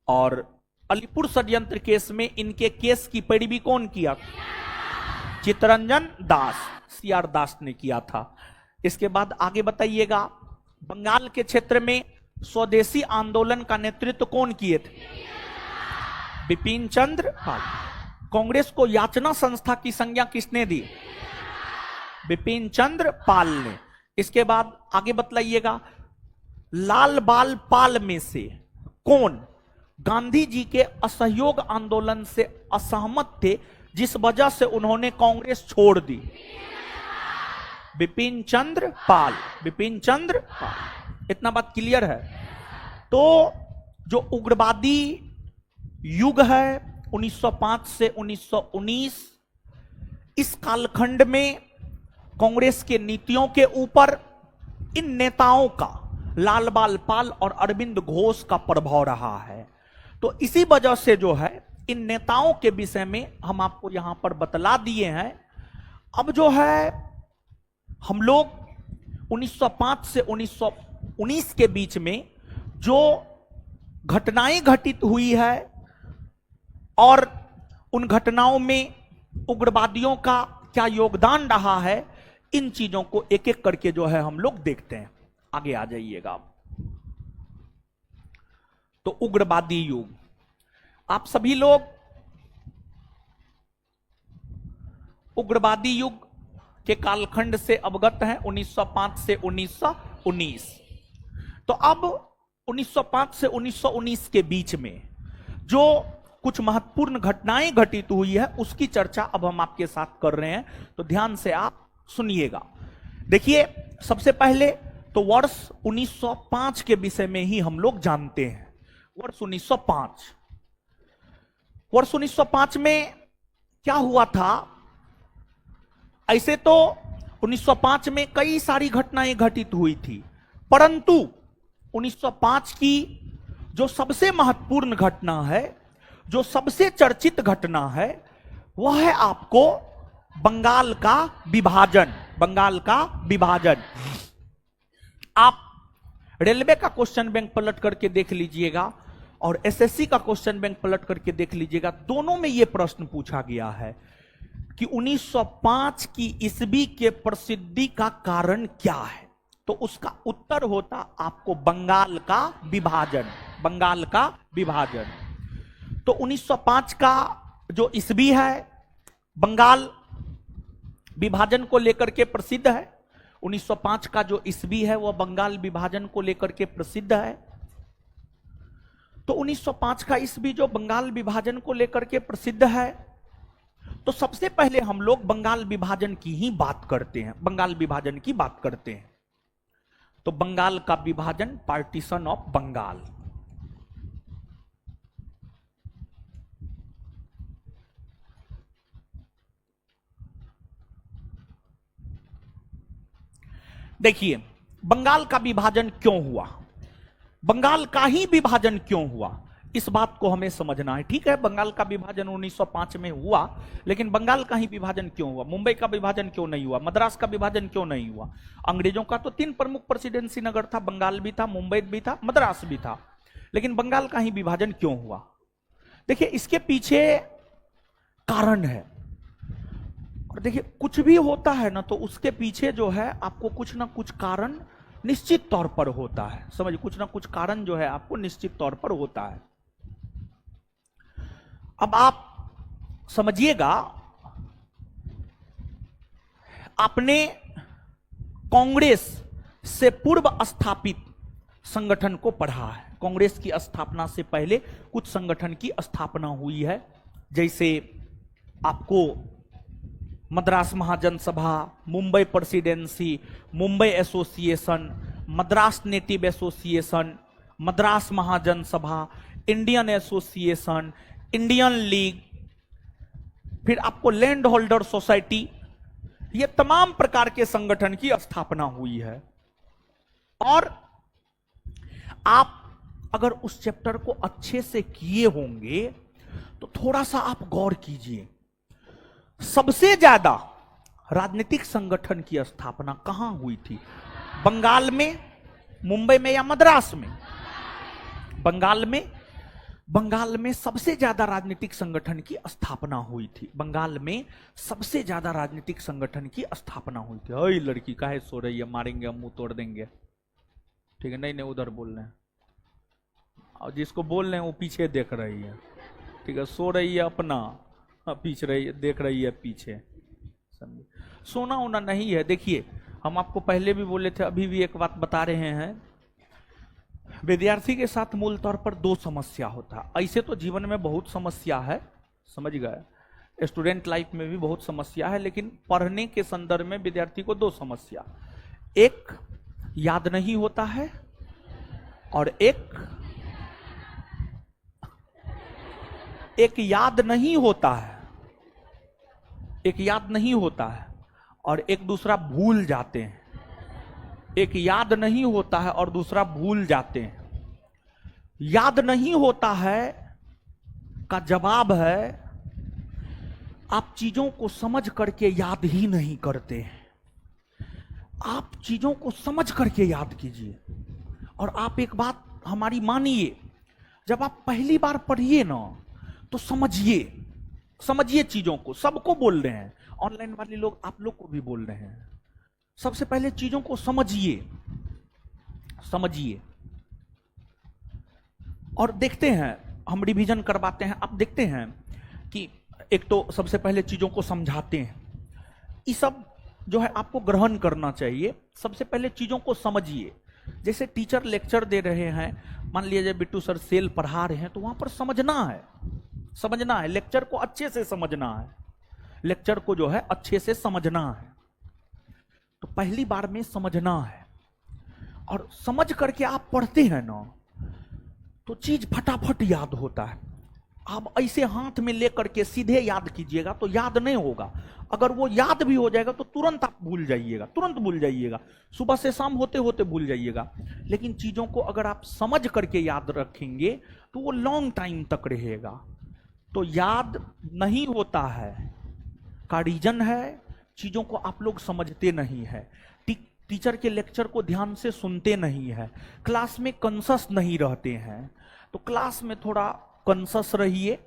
और अलीपुर षड्यंत्र केस में इनके केस की पैरवी कौन किया? चित्तरंजन दास, सीआर दास ने किया था। इसके बाद आगे बताइएगा, बंगाल के क्षेत्र में स्वदेशी आंदोलन का नेतृत्व कौन किए थे? बिपिन चंद्र पाल। कांग्रेस को याचना संस्था की संज्ञा किसने दी? बिपिन चंद्र पाल ने। इसके बाद आगे बतलाइएगा, लाल बाल पाल में से कौन गांधी जी के असहयोग आंदोलन से असहमत थे, जिस वजह से उन्होंने कांग्रेस छोड़ दी? बिपिन चंद्र पाल। बिपिन चंद्र पाल। इतना बात क्लियर है। तो जो उग्रवादी युग है 1905 से 1919, इस कालखंड में कांग्रेस के नीतियों के ऊपर इन नेताओं का, लाल बाल पाल और अरविंद घोष का प्रभाव रहा है। तो इसी वजह से जो है इन नेताओं के विषय में हम आपको यहां पर बतला दिए हैं। अब जो है हम लोग 1905 से 1919 के बीच में जो घटनाएं घटित हुई है और उन घटनाओं में उग्रवादियों का क्या योगदान रहा है, इन चीजों को एक एक करके जो है हम लोग देखते हैं। आगे आ जाइएगा। तो उग्रवादी युग, आप सभी लोग उग्रवादी युग के कालखंड से अवगत हैं, 1905 से 1919। तो अब 1905 से 1919 के बीच में जो कुछ महत्वपूर्ण घटनाएं घटित हुई है, उसकी चर्चा अब हम आपके साथ कर रहे हैं। तो ध्यान से आप सुनिएगा। देखिए, सबसे पहले तो वर्ष 1905 के विषय में ही हम लोग जानते हैं। वर्ष 1905, वर्ष 1905 में क्या हुआ था? ऐसे तो 1905 में कई सारी घटनाएं घटित हुई थी, परंतु 1905 की जो सबसे महत्वपूर्ण घटना है, जो सबसे चर्चित घटना है, वह है आपको बंगाल का विभाजन। बंगाल का विभाजन। आप रेलवे का क्वेश्चन बैंक पलट करके देख लीजिएगा और एसएससी का क्वेश्चन बैंक पलट करके देख लीजिएगा, दोनों में यह प्रश्न पूछा गया है कि 1905 की ईस्वी के प्रसिद्धि का कारण क्या है। तो उसका उत्तर होता आपको बंगाल का विभाजन। बंगाल का विभाजन। तो 1905 का जो ईस्वी है, बंगाल विभाजन को लेकर के प्रसिद्ध है। 1905 का जो ईस्वी है वह बंगाल विभाजन को लेकर के प्रसिद्ध है। तो 1905 का ईस्वी जो बंगाल विभाजन को लेकर के प्रसिद्ध है, तो सबसे पहले हम लोग बंगाल विभाजन की ही बात करते हैं। बंगाल विभाजन की बात करते हैं। तो बंगाल का विभाजन, पार्टीशन ऑफ बंगाल। देखिए, बंगाल का विभाजन क्यों हुआ, बंगाल का ही विभाजन क्यों हुआ, इस बात को हमें समझना है। ठीक है, बंगाल का विभाजन 1905 में हुआ, लेकिन बंगाल का ही विभाजन क्यों हुआ? मुंबई का विभाजन क्यों नहीं हुआ? मद्रास का विभाजन क्यों नहीं हुआ? अंग्रेजों का तो 3 प्रमुख प्रेसिडेंसी नगर था, बंगाल भी था, मुंबई भी था, मद्रास भी था, लेकिन बंगाल का ही विभाजन क्यों हुआ? देखिए, इसके पीछे कारण है। और देखिए, कुछ भी होता है ना, तो उसके पीछे जो है आपको कुछ ना कुछ कारण निश्चित तौर पर होता है। समझिए, कुछ ना कुछ कारण जो है आपको निश्चित तौर पर होता है। अब आप समझिएगा, आपने कांग्रेस से पूर्व स्थापित संगठन को पढ़ा है। कांग्रेस की स्थापना से पहले कुछ संगठन की स्थापना हुई है, जैसे आपको Madras Mahajana Sabha, Mumbai presidency, Mumbai association, Madras native association, Madras Mahajana Sabha, Indian association, Indian league, फिर आपको लैंड होल्डर सोसाइटी, ये तमाम प्रकार के संगठन की स्थापना हुई है। और आप अगर उस चैप्टर को अच्छे से किए होंगे तो थोड़ा सा आप गौर कीजिए, सबसे ज्यादा राजनीतिक संगठन की स्थापना कहां हुई थी? बंगाल में, मुंबई में या मद्रास में? बंगाल में। बंगाल में सबसे ज्यादा राजनीतिक संगठन की स्थापना हुई थी। बंगाल में सबसे ज्यादा राजनीतिक संगठन की स्थापना हुई थी। अरे लड़की काहे सो रही है, मारेंगे हम, मुंह तोड़ देंगे। ठीक है, नहीं नहीं उधर बोल रहे हैं, और जिसको बोल रहे हैं वो पीछे देख रही है। ठीक है, सो रही है अपना, पीछे रही है, देख रही है पीछे। समझे, सोना होना नहीं है। देखिए, हम आपको पहले भी बोले थे, अभी भी एक बात बता रहे हैं, विद्यार्थी के साथ मूल तौर पर दो समस्या होता है। ऐसे तो जीवन में बहुत समस्या है, समझ गए, स्टूडेंट लाइफ में भी बहुत समस्या है, लेकिन पढ़ने के संदर्भ में विद्यार्थी को दो समस्या, एक याद नहीं होता है और एक याद नहीं होता है, एक याद नहीं होता है और एक दूसरा भूल जाते हैं। एक याद नहीं होता है और दूसरा भूल जाते हैं। याद नहीं होता है का जवाब है आप चीजों को समझ करके याद ही नहीं करते हैं। आप चीजों को समझ करके याद कीजिए। और आप एक बात हमारी मानिए, जब आप पहली बार पढ़िए ना तो समझिए चीजों को। सबको बोल रहे हैं, ऑनलाइन वाले लोग, आप लोग को भी बोल रहे हैं, सबसे पहले चीजों को समझिए और देखते हैं, हम रिवीजन करवाते हैं। आप देखते हैं कि एक तो सबसे पहले चीजों को समझाते हैं। ये सब जो है आपको ग्रहण करना चाहिए। सबसे पहले चीजों को समझिए। जैसे टीचर लेक्चर दे रहे हैं, मान लीजिए बिट्टू सर सेल पढ़ा रहे हैं, तो वहां पर समझना है, लेक्चर को अच्छे से समझना है, लेक्चर को जो है अच्छे से समझना है। तो पहली बार में समझना है, और समझ करके आप पढ़ते हैं ना तो चीज फटाफट याद होता है। आप ऐसे हाथ में लेकर के सीधे याद कीजिएगा तो याद नहीं होगा। अगर वो याद भी हो जाएगा तो तुरंत आप भूल जाइएगा, सुबह से शाम होते होते भूल जाइएगा। लेकिन चीजों को अगर आप समझ करके याद रखेंगे तो वो लॉन्ग टाइम तक रहेगा। तो याद नहीं होता है का रीजन है, चीजों को आप लोग समझते नहीं है, टीचर के लेक्चर को ध्यान से सुनते नहीं है, क्लास में कॉन्शस नहीं रहते हैं। तो क्लास में थोड़ा कॉन्शस रहिए,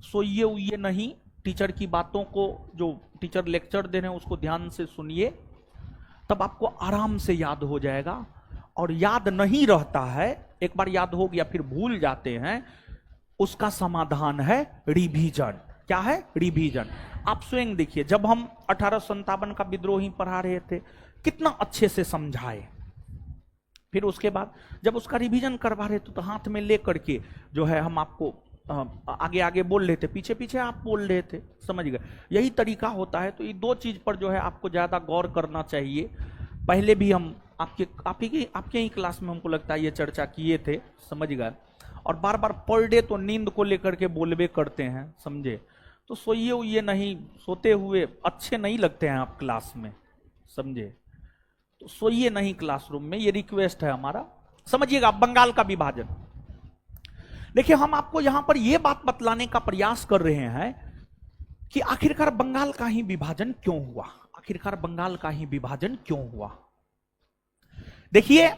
सोइए उइए नहीं, टीचर की बातों को, जो टीचर लेक्चर दे रहे हैं उसको ध्यान से सुनिए, तब आपको आराम से याद हो जाएगा। और याद नहीं रहता है, एक बार याद हो गया फिर भूल जाते हैं, उसका समाधान है रिवीजन। क्या है? रिवीजन। आप स्वयं देखिए, जब हम 1857 का विद्रोही पढ़ा रहे थे, कितना अच्छे से समझाए। फिर उसके बाद जब उसका रिवीजन करवा रहे थे तो हाथ में ले करके जो है हम आपको आगे आगे बोल रहे थे, पीछे पीछे आप बोल रहे थे, समझ गए। यही तरीका होता है। तो ये दो चीज पर जो है आपको ज्यादा गौर करना चाहिए। पहले भी हम आपके ही क्लास में हमको लगता है ये चर्चा किए थे, समझ गए। और बार बार पर डे तो नींद को लेकर के बोलबे करते हैं, समझे। तो सोइए उइए नहीं, सोते हुए अच्छे नहीं लगते हैं आप क्लास में, समझे। तो सोइए नहीं क्लासरूम में, ये रिक्वेस्ट है हमारा। समझिएगा बंगाल का विभाजन। देखिए, हम आपको यहां पर यह बात बतलाने का प्रयास कर रहे हैं कि आखिरकार बंगाल का ही विभाजन क्यों हुआ, आखिरकार बंगाल का ही विभाजन क्यों हुआ। देखिए,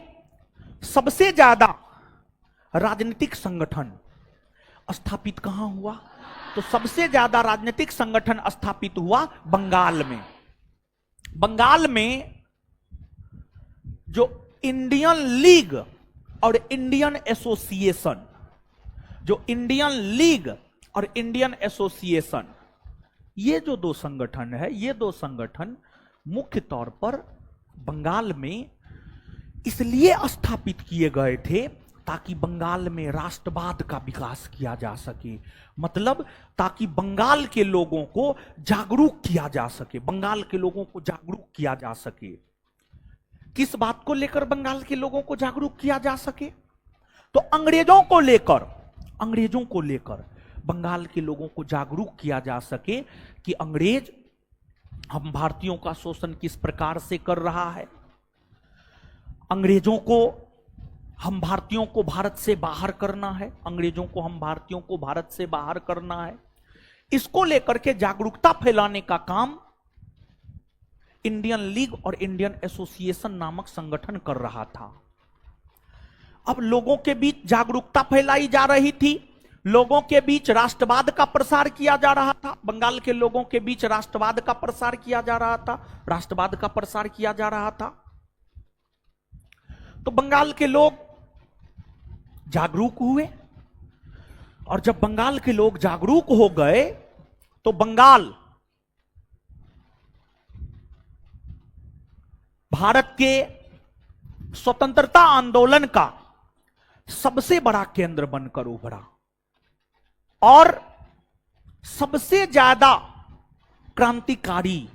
सबसे ज्यादा राजनीतिक संगठन स्थापित कहां हुआ? तो सबसे ज्यादा राजनीतिक संगठन स्थापित हुआ बंगाल में। बंगाल में जो इंडियन लीग और इंडियन एसोसिएशन, जो इंडियन लीग और इंडियन एसोसिएशन, ये जो दो संगठन है, ये दो संगठन मुख्य तौर पर बंगाल में इसलिए स्थापित किए गए थे ताकि बंगाल में राष्ट्रवाद का विकास किया जा सके। मतलब ताकि बंगाल के लोगों को जागरूक किया जा सके, बंगाल के लोगों को जागरूक किया जा सके। किस बात को लेकर बंगाल के लोगों को जागरूक किया जा सके? तो अंग्रेजों को लेकर बंगाल के लोगों को जागरूक किया जा सके कि अंग्रेज हम भारतीयों का शोषण किस प्रकार से कर रहा है, अंग्रेजों को हम भारतीयों को भारत से बाहर करना है, अंग्रेजों को हम भारतीयों को भारत से बाहर करना है। इसको लेकर के जागरूकता फैलाने का काम इंडियन लीग और इंडियन एसोसिएशन नामक संगठन कर रहा था। अब लोगों के बीच जागरूकता फैलाई जा रही थी, लोगों के बीच राष्ट्रवाद का प्रसार किया जा रहा था, बंगाल के लोगों के बीच राष्ट्रवाद का प्रसार किया जा रहा था, राष्ट्रवाद का प्रसार किया जा रहा था। तो बंगाल के लोग जागरूक हुए, और जब बंगाल के लोग जागरूक हो गए तो बंगाल भारत के स्वतंत्रता आंदोलन का सबसे बड़ा केंद्र बनकर उभरा, और सबसे ज्यादा क्रांतिकारी,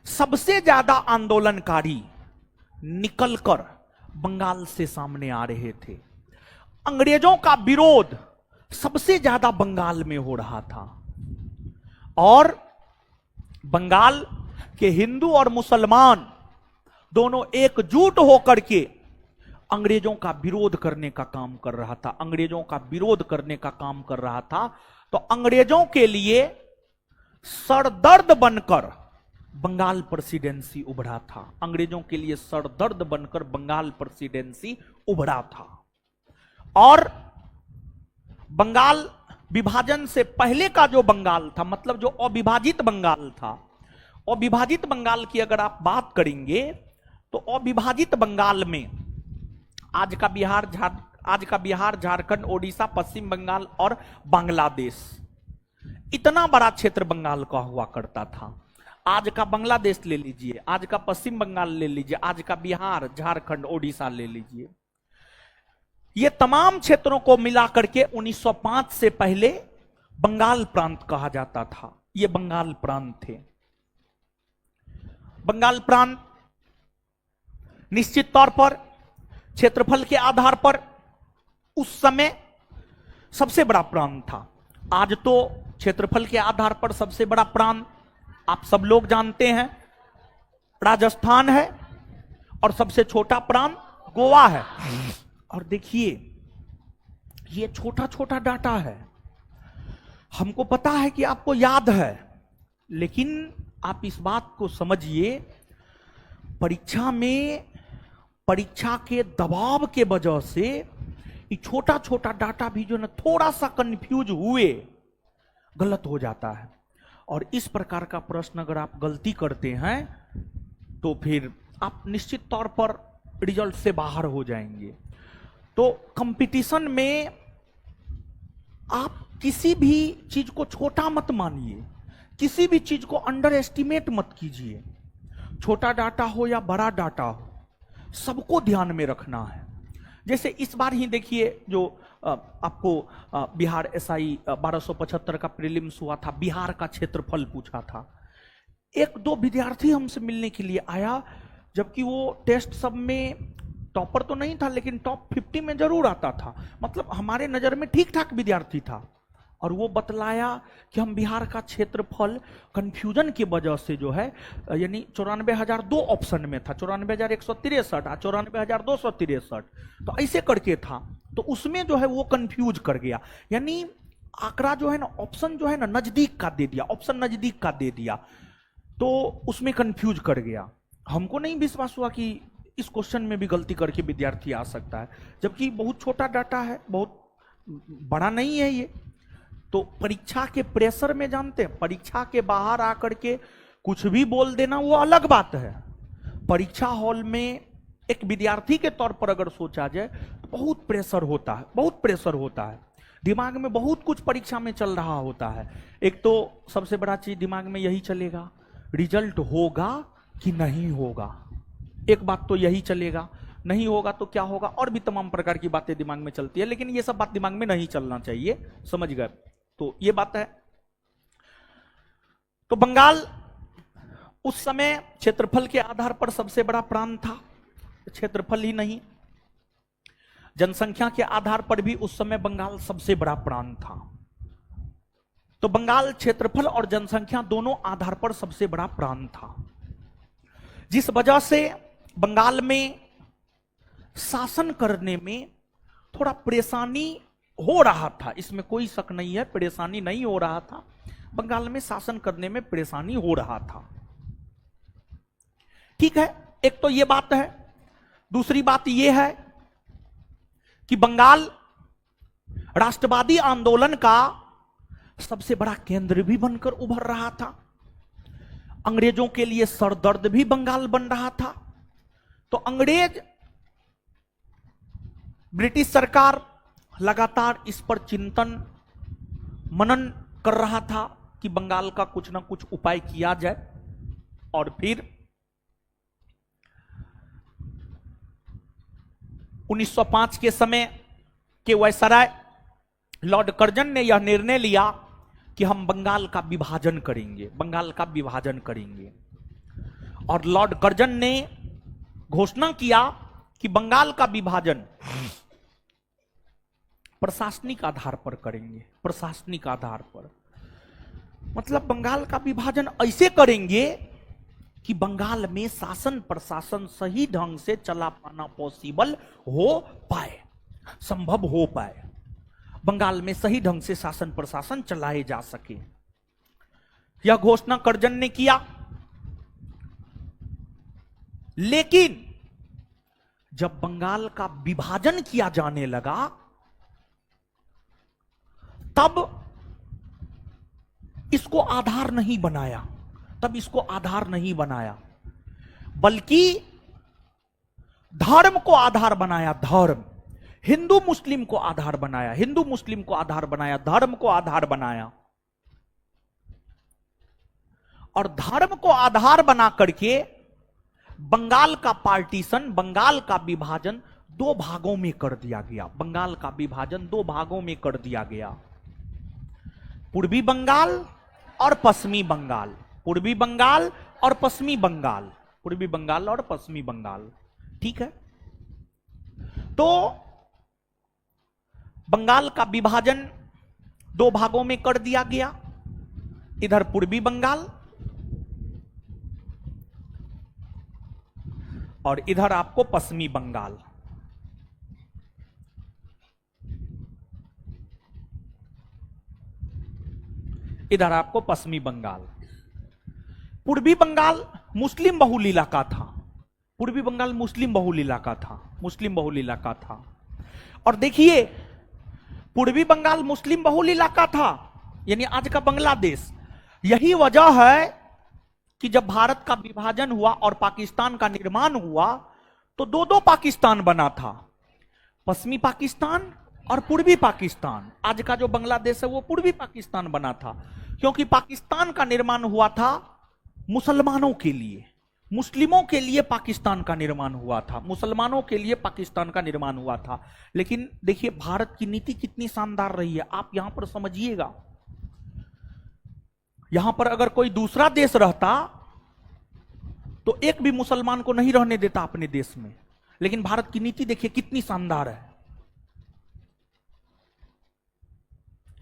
सबसे ज्यादा आंदोलनकारी निकलकर बंगाल से सामने आ रहे थे। अंग्रेजों का विरोध सबसे ज्यादा बंगाल में हो रहा था, और बंगाल के हिंदू और मुसलमान दोनों एकजुट होकर के अंग्रेजों का विरोध करने का काम कर रहा था, अंग्रेजों का विरोध करने का काम कर रहा था। तो अंग्रेजों के लिए सरदर्द बनकर बंगाल प्रेसिडेंसी उभरा था, अंग्रेजों के लिए सरदर्द बनकर बंगाल प्रेसिडेंसी उभरा था। और बंगाल विभाजन से पहले का जो बंगाल था, मतलब जो अविभाजित बंगाल था, अविभाजित बंगाल की अगर आप बात करेंगे तो अविभाजित बंगाल में आज का बिहार, झारखंड, ओडिशा, पश्चिम बंगाल और बांग्लादेश, इतना बड़ा क्षेत्र बंगाल का हुआ करता था। आज का बांग्लादेश ले लीजिए, आज का पश्चिम बंगाल ले लीजिए, आज का बिहार, झारखंड, ओडिशा ले लीजिए, ये तमाम क्षेत्रों को मिलाकर के 1905 से पहले बंगाल प्रांत कहा जाता था। ये बंगाल प्रांत थे। बंगाल प्रांत निश्चित तौर पर क्षेत्रफल के आधार पर उस समय सबसे बड़ा प्रांत था। आज तो क्षेत्रफल के आधार पर सबसे बड़ा प्रांत आप सब लोग जानते हैं राजस्थान है, और सबसे छोटा प्रांत गोवा है। और देखिए ये छोटा छोटा डाटा है, हमको पता है कि आपको याद है, लेकिन आप इस बात को समझिए, परीक्षा में परीक्षा के दबाव के वजह से ये छोटा छोटा डाटा भी जो ना थोड़ा सा कंफ्यूज हुए गलत हो जाता है। और इस प्रकार का प्रश्न अगर आप गलती करते हैं तो फिर आप निश्चित तौर पर रिजल्ट से बाहर हो जाएंगे। तो कंपटीशन में आप किसी भी चीज को छोटा मत मानिए, किसी भी चीज को अंडर एस्टिमेट मत कीजिए। छोटा डाटा हो या बड़ा डाटा हो, सबको ध्यान में रखना है। जैसे इस बार ही देखिए जो आपको बिहार एसआई 1275 का प्रीलिम्स हुआ था, बिहार का क्षेत्रफल पूछा था। एक दो विद्यार्थी हमसे मिलने के लिए आया, जबकि वो टेस्ट सब में टॉपर तो नहीं था, लेकिन टॉप 50 में जरूर आता था, मतलब हमारे नजर में ठीक ठाक विद्यार्थी था। और वो बतलाया कि हम बिहार का क्षेत्रफल कंफ्यूजन की वजह से जो है, यानी 94,002 ऑप्शन में था, 94,163 और 94,263, तो ऐसे करके था। तो उसमें जो है वो कंफ्यूज कर गया, यानी आंकड़ा जो है ना, ऑप्शन जो है ना नजदीक का दे दिया, ऑप्शन नजदीक का दे दिया, तो उसमें कंफ्यूज कर गया। हमको नहीं विश्वास हुआ कि इस क्वेश्चन में भी गलती करके विद्यार्थी आ सकता है, जबकि बहुत छोटा डाटा है, बहुत बड़ा नहीं है ये। तो परीक्षा के प्रेशर में जानते हैं, परीक्षा के बाहर आकर के कुछ भी बोल देना वो अलग बात है। परीक्षा हॉल में एक विद्यार्थी के तौर पर अगर सोचा जाए तो बहुत प्रेशर होता है, बहुत प्रेशर होता है, दिमाग में बहुत कुछ परीक्षा में चल रहा होता है। एक तो सबसे बड़ा चीज दिमाग में यही चलेगा, रिजल्ट होगा कि नहीं होगा, एक बात तो यही चलेगा, नहीं होगा तो क्या होगा, और भी तमाम प्रकार की बातें दिमाग में चलती है, लेकिन ये सब बात दिमाग में नहीं चलना चाहिए, समझ गए। तो ये बात है। तो बंगाल उस समय क्षेत्रफल के आधार पर सबसे बड़ा प्रांत था, क्षेत्रफल ही नहीं, जनसंख्या के आधार पर भी उस समय बंगाल सबसे बड़ा प्रांत था। तो बंगाल क्षेत्रफल और जनसंख्या दोनों आधार पर सबसे बड़ा प्रांत था, जिस वजह से बंगाल में शासन करने में थोड़ा परेशानी हो रहा था, इसमें कोई शक नहीं है, परेशानी नहीं हो रहा था, बंगाल में शासन करने में परेशानी हो रहा था। ठीक है, एक तो ये बात है। दूसरी बात ये है कि बंगाल राष्ट्रवादी आंदोलन का सबसे बड़ा केंद्र भी बनकर उभर रहा था। अंग्रेजों के लिए सरदर्द भी बंगाल बन रहा था। तो अंग्रेज, ब्रिटिश सरकार लगातार इस पर चिंतन मनन कर रहा था कि बंगाल का कुछ ना कुछ उपाय किया जाए। और फिर 1905 के समय के वायसराय लॉर्ड कर्जन ने यह निर्णय लिया कि हम बंगाल का विभाजन करेंगे, बंगाल का विभाजन करेंगे। और लॉर्ड कर्जन ने घोषणा किया कि बंगाल का विभाजन प्रशासनिक आधार पर करेंगे, प्रशासनिक आधार पर। मतलब बंगाल का विभाजन ऐसे करेंगे कि बंगाल में शासन प्रशासन सही ढंग से चला पाना पॉसिबल हो पाए, संभव हो पाए। बंगाल में सही ढंग से शासन प्रशासन चलाए जा सके, यह घोषणा कर्जन ने किया। लेकिन जब बंगाल का विभाजन किया जाने लगा तब इसको आधार नहीं बनाया, तब इसको आधार नहीं बनाया, बल्कि धर्म को आधार बनाया। धर्म, हिंदू मुस्लिम को आधार बनाया, हिंदू मुस्लिम को आधार बनाया, धर्म को आधार बनाया। और धर्म को आधार बना करके बंगाल का पार्टीशन, बंगाल का विभाजन दो भागों में कर दिया गया। बंगाल का विभाजन दो भागों में कर दिया गया, पूर्वी बंगाल और पश्चिमी बंगाल, पूर्वी बंगाल और पश्चिमी बंगाल, पूर्वी बंगाल और पश्चिमी बंगाल। ठीक है, तो बंगाल का विभाजन दो भागों में कर दिया गया। इधर पूर्वी बंगाल और इधर आपको पश्चिमी बंगाल। इधर आपको पश्चिमी बंगाल। पूर्वी बंगाल मुस्लिम बहुल इलाका था, पूर्वी बंगाल मुस्लिम बहुल इलाका था, मुस्लिम बहुल इलाका था। और देखिए, पूर्वी बंगाल मुस्लिम बहुल इलाका था, यानी आज का बांग्लादेश। यही वजह है कि जब भारत का विभाजन हुआ और पाकिस्तान का निर्माण हुआ तो दो दो पाकिस्तान बना था, पश्चिमी पाकिस्तान और पूर्वी पाकिस्तान। आज का जो बांग्लादेश है वो पूर्वी पाकिस्तान बना था, क्योंकि पाकिस्तान का निर्माण हुआ था मुसलमानों के लिए, मुस्लिमों के लिए पाकिस्तान का निर्माण हुआ था, मुसलमानों के लिए पाकिस्तान का निर्माण हुआ था। लेकिन देखिए भारत की नीति कितनी शानदार रही है, आप यहां पर समझिएगा। यहां पर अगर कोई दूसरा देश रहता तो एक भी मुसलमान को नहीं रहने देता अपने देश में, लेकिन भारत की नीति देखिए कितनी शानदार है।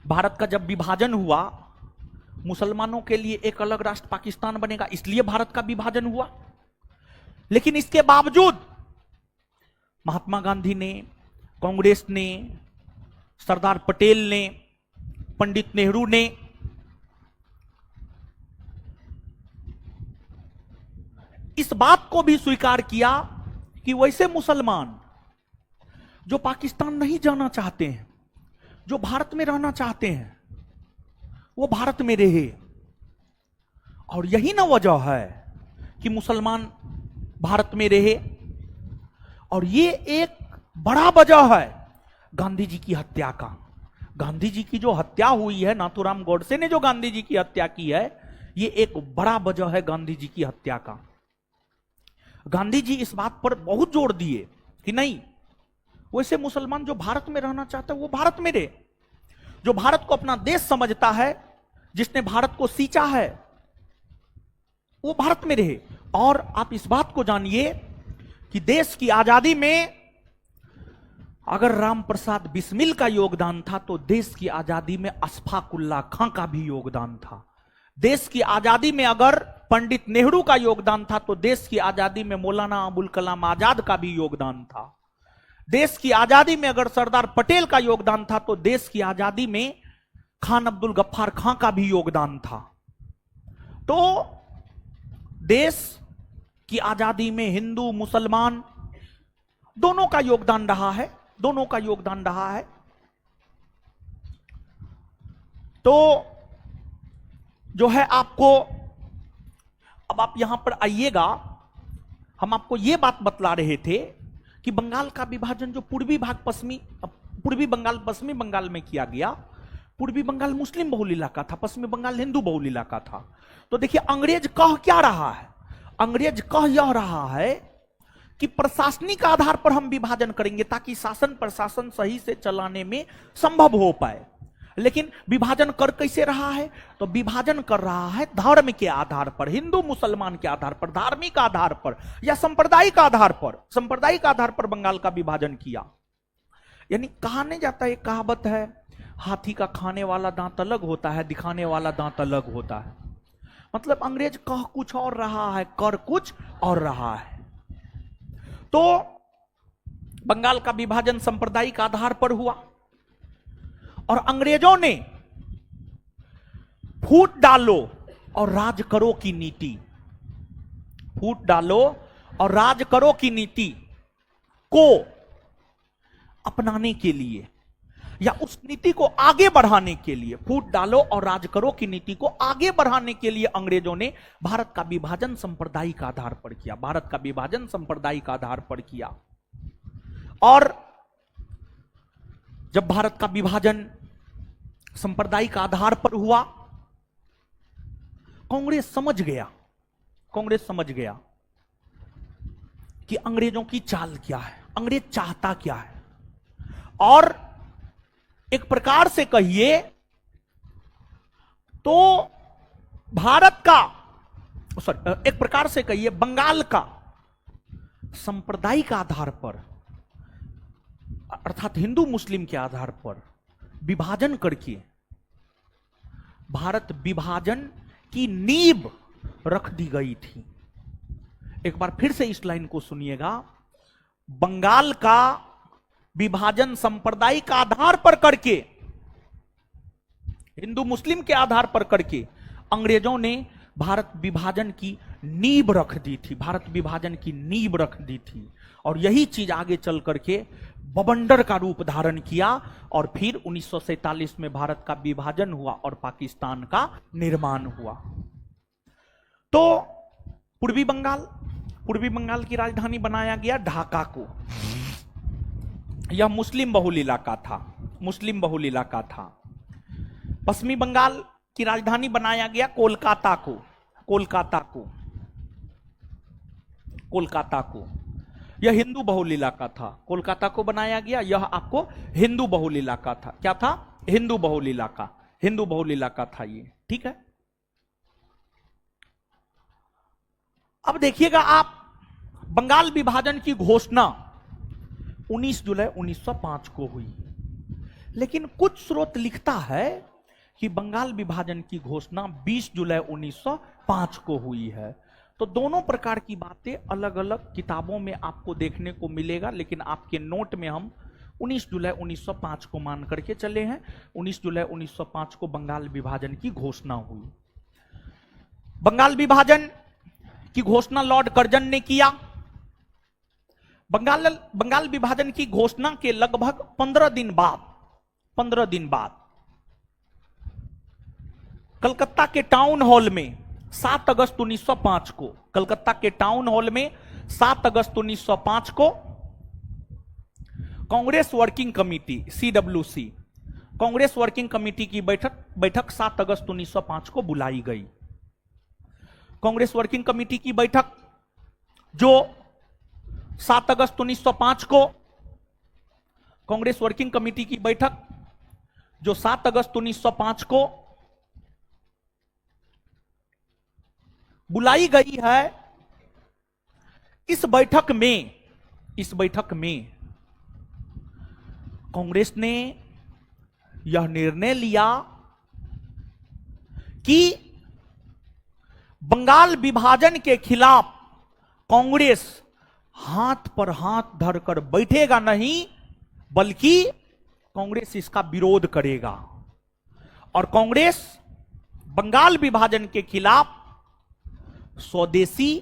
भारत का जब विभाजन हुआ, मुसलमानों के लिए एक अलग राष्ट्र पाकिस्तान बनेगा, इसलिए भारत का विभाजन हुआ। लेकिन इसके बावजूद महात्मा गांधी ने, कांग्रेस ने, सरदार पटेल ने, पंडित नेहरू ने इस बात को भी स्वीकार किया कि वैसे मुसलमान जो पाकिस्तान नहीं जाना चाहते हैं, जो भारत में रहना चाहते हैं, वो भारत में रहे। और यही ना वजह है कि मुसलमान भारत में रहे। और ये एक बड़ा वजह है गांधी जी की हत्या का। गांधी जी की जो हत्या हुई है, नाथूराम गोडसे ने जो गांधी जी की हत्या की है, ये एक बड़ा वजह है गांधी जी की हत्या का। गांधी जी इस बात पर बहुत जोर दिए कि नहीं, वैसे मुसलमान जो भारत में रहना चाहता है वो भारत में रहे, जो भारत को अपना देश समझता है, जिसने भारत को सींचा है, वो भारत में रहे। और आप इस बात को जानिए कि देश की आजादी में अगर राम प्रसाद बिस्मिल का योगदान था तो देश की आजादी में अशफाक उल्लाह खां का भी योगदान था। देश की आजादी में अगर पंडित नेहरू का योगदान था तो देश की आजादी में मौलाना अबुल कलाम आजाद का भी योगदान था। देश की आजादी में अगर सरदार पटेल का योगदान था तो देश की आजादी में खान अब्दुल गफ्फार खां का भी योगदान था। तो देश की आजादी में हिंदू मुसलमान दोनों का योगदान रहा है, दोनों का योगदान रहा है। तो जो है आपको, अब आप यहां पर आइएगा, हम आपको यह बात बतला रहे थे कि बंगाल का विभाजन जो पूर्वी बंगाल पश्चिमी बंगाल में किया गया, पूर्वी बंगाल मुस्लिम बहुल इलाका था, पश्चिमी बंगाल हिंदू बहुल इलाका था। तो देखिए अंग्रेज कह क्या रहा है, अंग्रेज कह यह रहा है कि प्रशासनिक आधार पर हम विभाजन करेंगे ताकि शासन प्रशासन सही से चलाने में संभव हो पाए। लेकिन विभाजन कर कैसे रहा है, तो विभाजन कर रहा है धर्म के आधार पर, हिंदू मुसलमान के आधार पर, धार्मिक आधार पर या सांप्रदायिक आधार पर, सांप्रदायिक आधार पर बंगाल का विभाजन किया। यानी कहा नहीं जाता, एक कहावत है, हाथी का खाने वाला दांत अलग होता है, दिखाने वाला दांत अलग होता है। मतलब अंग्रेज कह कुछ और रहा है, कर कुछ और रहा है। तो बंगाल का विभाजन सांप्रदायिक आधार पर हुआ और अंग्रेजों ने फूट डालो और राज करो की नीति, फूट डालो और राज करो की नीति को अपनाने के लिए या उस नीति को आगे बढ़ाने के लिए, फूट डालो और राज करो की नीति को आगे बढ़ाने के लिए अंग्रेजों ने भारत का विभाजन सांप्रदायिक आधार पर किया, भारत का विभाजन सांप्रदायिक आधार पर किया। और जब भारत का विभाजन सांप्रदायिक आधार पर हुआ, कांग्रेस समझ गया कि अंग्रेजों की चाल क्या है, अंग्रेज चाहता क्या है। और एक प्रकार से कहिए तो भारत का, एक प्रकार से कहिए बंगाल का सांप्रदायिक आधार पर अर्थात हिंदू मुस्लिम के आधार पर विभाजन करके भारत विभाजन की नींव रख दी गई थी। एक बार फिर से इस लाइन को सुनिएगा, बंगाल का विभाजन सांप्रदायिक आधार पर करके, हिंदू मुस्लिम के आधार पर करके अंग्रेजों ने भारत विभाजन की नींव रख दी थी, भारत विभाजन की नींव रख दी थी। और यही चीज आगे चल करके बवंडर का रूप धारण किया और फिर 1947 में भारत का विभाजन हुआ और पाकिस्तान का निर्माण हुआ। तो पूर्वी बंगाल की राजधानी बनाया गया ढाका को। यह मुस्लिम बहुल इलाका था। पश्चिमी बंगाल की राजधानी बनाया गया कोलकाता को। यह हिंदू बहुल इलाका था। कोलकाता को बनाया गया, यह आपको हिंदू बहुल इलाका था। क्या था? हिंदू बहुल इलाका था ये, ठीक है। अब देखिएगा आप, बंगाल विभाजन की घोषणा 19 जुलाई 1905 को हुई, लेकिन कुछ स्रोत लिखता है कि बंगाल विभाजन की घोषणा 20 जुलाई 1905 को हुई है। तो दोनों प्रकार की बातें अलग अलग किताबों में आपको देखने को मिलेगा, लेकिन आपके नोट में हम 19 जुलाई 1905 को मान करके चले हैं। 19 जुलाई 1905 को बंगाल विभाजन की घोषणा हुई। बंगाल विभाजन की घोषणा लॉर्ड कर्जन ने किया। बंगाल विभाजन की घोषणा के लगभग 15 दिन बाद कलकत्ता के टाउन हॉल में 7 अगस्त 1905 को, कलकत्ता के टाउन हॉल में 7 अगस्त 1905 को Congress working committee CWC, Congress working committee की बैठक 7 अगस्त 1905 को बुलाई गई। कांग्रेस वर्किंग कमेटी की बैठक जो 7 अगस्त 1905 को, कांग्रेस वर्किंग कमेटी की बैठक जो 7 अगस्त 1905 को बुलाई गई है, इस बैठक में कांग्रेस ने यह निर्णय लिया कि बंगाल विभाजन के खिलाफ कांग्रेस हाथ पर हाथ धरकर बैठेगा नहीं, बल्कि कांग्रेस इसका विरोध करेगा। और कांग्रेस बंगाल विभाजन के खिलाफ स्वदेशी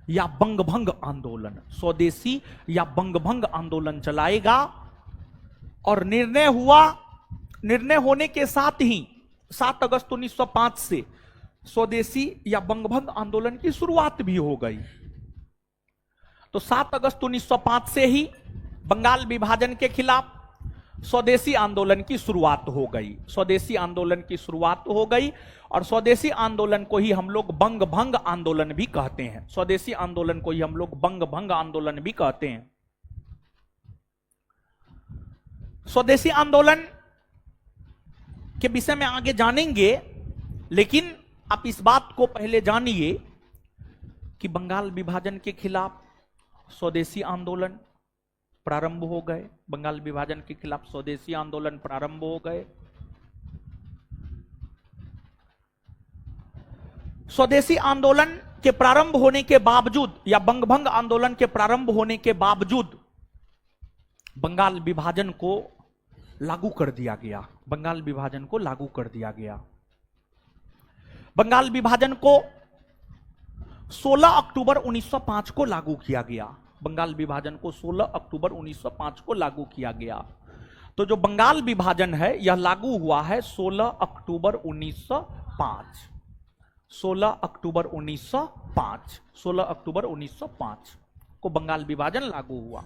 या बंगभंग आंदोलन, स्वदेशी या बंगभंग आंदोलन चलाएगा। और निर्णय होने के साथ ही 7 अगस्त 1905 से स्वदेशी या बंगभंग आंदोलन की शुरुआत भी हो गई। तो 7 अगस्त 1905 से ही बंगाल विभाजन के खिलाफ स्वदेशी आंदोलन की शुरुआत हो गई। स्वदेशी आंदोलन की शुरुआत हो गई और स्वदेशी आंदोलन को ही हम लोग बंग भंग आंदोलन भी कहते हैं। स्वदेशी आंदोलन को ही हम लोग बंग भंग आंदोलन भी कहते हैं। स्वदेशी आंदोलन के विषय में आगे जानेंगे, लेकिन आप इस बात को पहले जानिए कि बंगाल विभाजन के खिलाफ स्वदेशी आंदोलन प्रारंभ हो गए। बंगाल विभाजन के खिलाफ स्वदेशी आंदोलन प्रारंभ हो गए। स्वदेशी आंदोलन के प्रारंभ होने के बावजूद या बंगभंग आंदोलन के प्रारंभ होने के बावजूद बंगाल विभाजन को लागू कर दिया गया। बंगाल विभाजन को लागू कर दिया गया। बंगाल विभाजन को 16 अक्टूबर 1905 को लागू किया गया। बंगाल विभाजन को 16 अक्टूबर 1905 को लागू किया गया। तो जो बंगाल विभाजन है यह लागू हुआ है 16 अक्टूबर 1905। 16 अक्टूबर 1905, 16 अक्टूबर 1905 को बंगाल विभाजन लागू हुआ।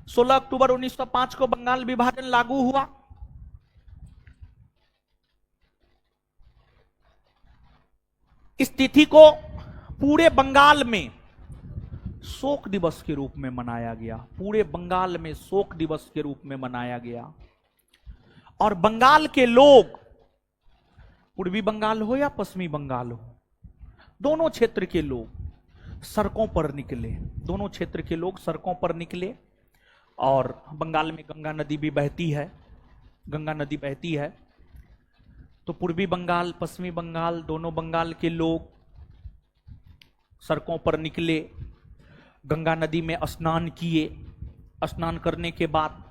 16 अक्टूबर 1905 को बंगाल विभाजन लागू हुआ। इस तिथि को पूरे बंगाल में शोक दिवस के रूप में मनाया गया। पूरे बंगाल में शोक दिवस के रूप में मनाया गया। और बंगाल के लोग, पूर्वी बंगाल हो या पश्चिमी बंगाल हो, दोनों क्षेत्र के लोग सड़कों पर निकले। दोनों क्षेत्र के लोग सड़कों पर निकले। और बंगाल में गंगा नदी भी बहती है। गंगा नदी बहती है। तो पूर्वी बंगाल, पश्चिमी बंगाल, दोनों बंगाल के लोग सड़कों पर निकले, गंगा नदी में स्नान किए। स्नान करने के बाद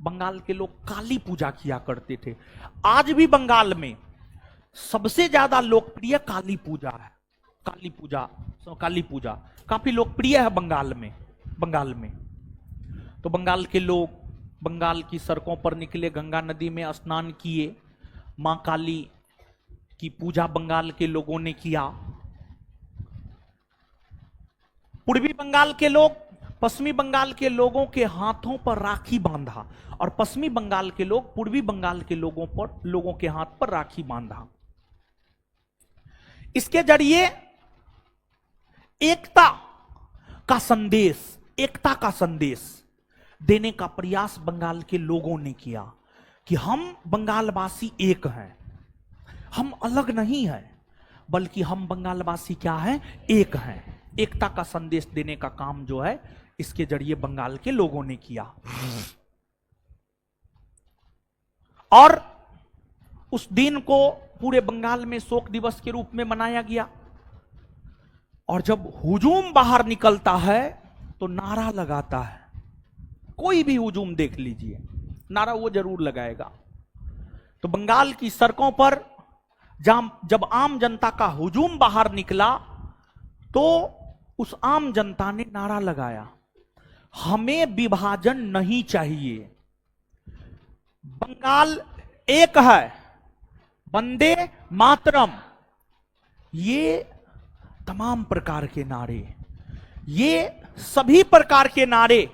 बंगाल के लोग काली पूजा किया करते थे। आज भी बंगाल में सबसे ज्यादा लोकप्रिय काली पूजा है। काली पूजा काफी लोकप्रिय है बंगाल में। तो बंगाल के लोग बंगाल की सड़कों पर निकले, गंगा नदी में स्नान किए, मां काली की पूजा बंगाल के लोगों ने किया। पूर्वी बंगाल के लोग पश्चिमी बंगाल के लोगों के हाथों पर राखी बांधा और पश्चिमी बंगाल के लोग पूर्वी बंगाल के लोगों के हाथ पर राखी बांधा। इसके जरिए एकता का संदेश देने का प्रयास बंगाल के लोगों ने किया कि हम बंगालवासी एक हैं, हम अलग नहीं हैं, बल्कि हम बंगालवासी क्या हैं, एक हैं। एकता का संदेश देने का काम जो है इसके जरिए बंगाल के लोगों ने किया। और उस दिन को पूरे बंगाल में शोक दिवस के रूप में मनाया गया। और जब हुजूम बाहर निकलता है तो नारा लगाता है। कोई भी हुजूम देख लीजिए, नारा वो जरूर लगाएगा। तो बंगाल की सड़कों पर जब आम जनता का हुजूम बाहर निकला तो उस आम जनता ने नारा लगाया, हमें विभाजन नहीं चाहिए, बंगाल एक है, वंदे मातरम। ये तमाम प्रकार के नारे, ये सभी प्रकार के नारे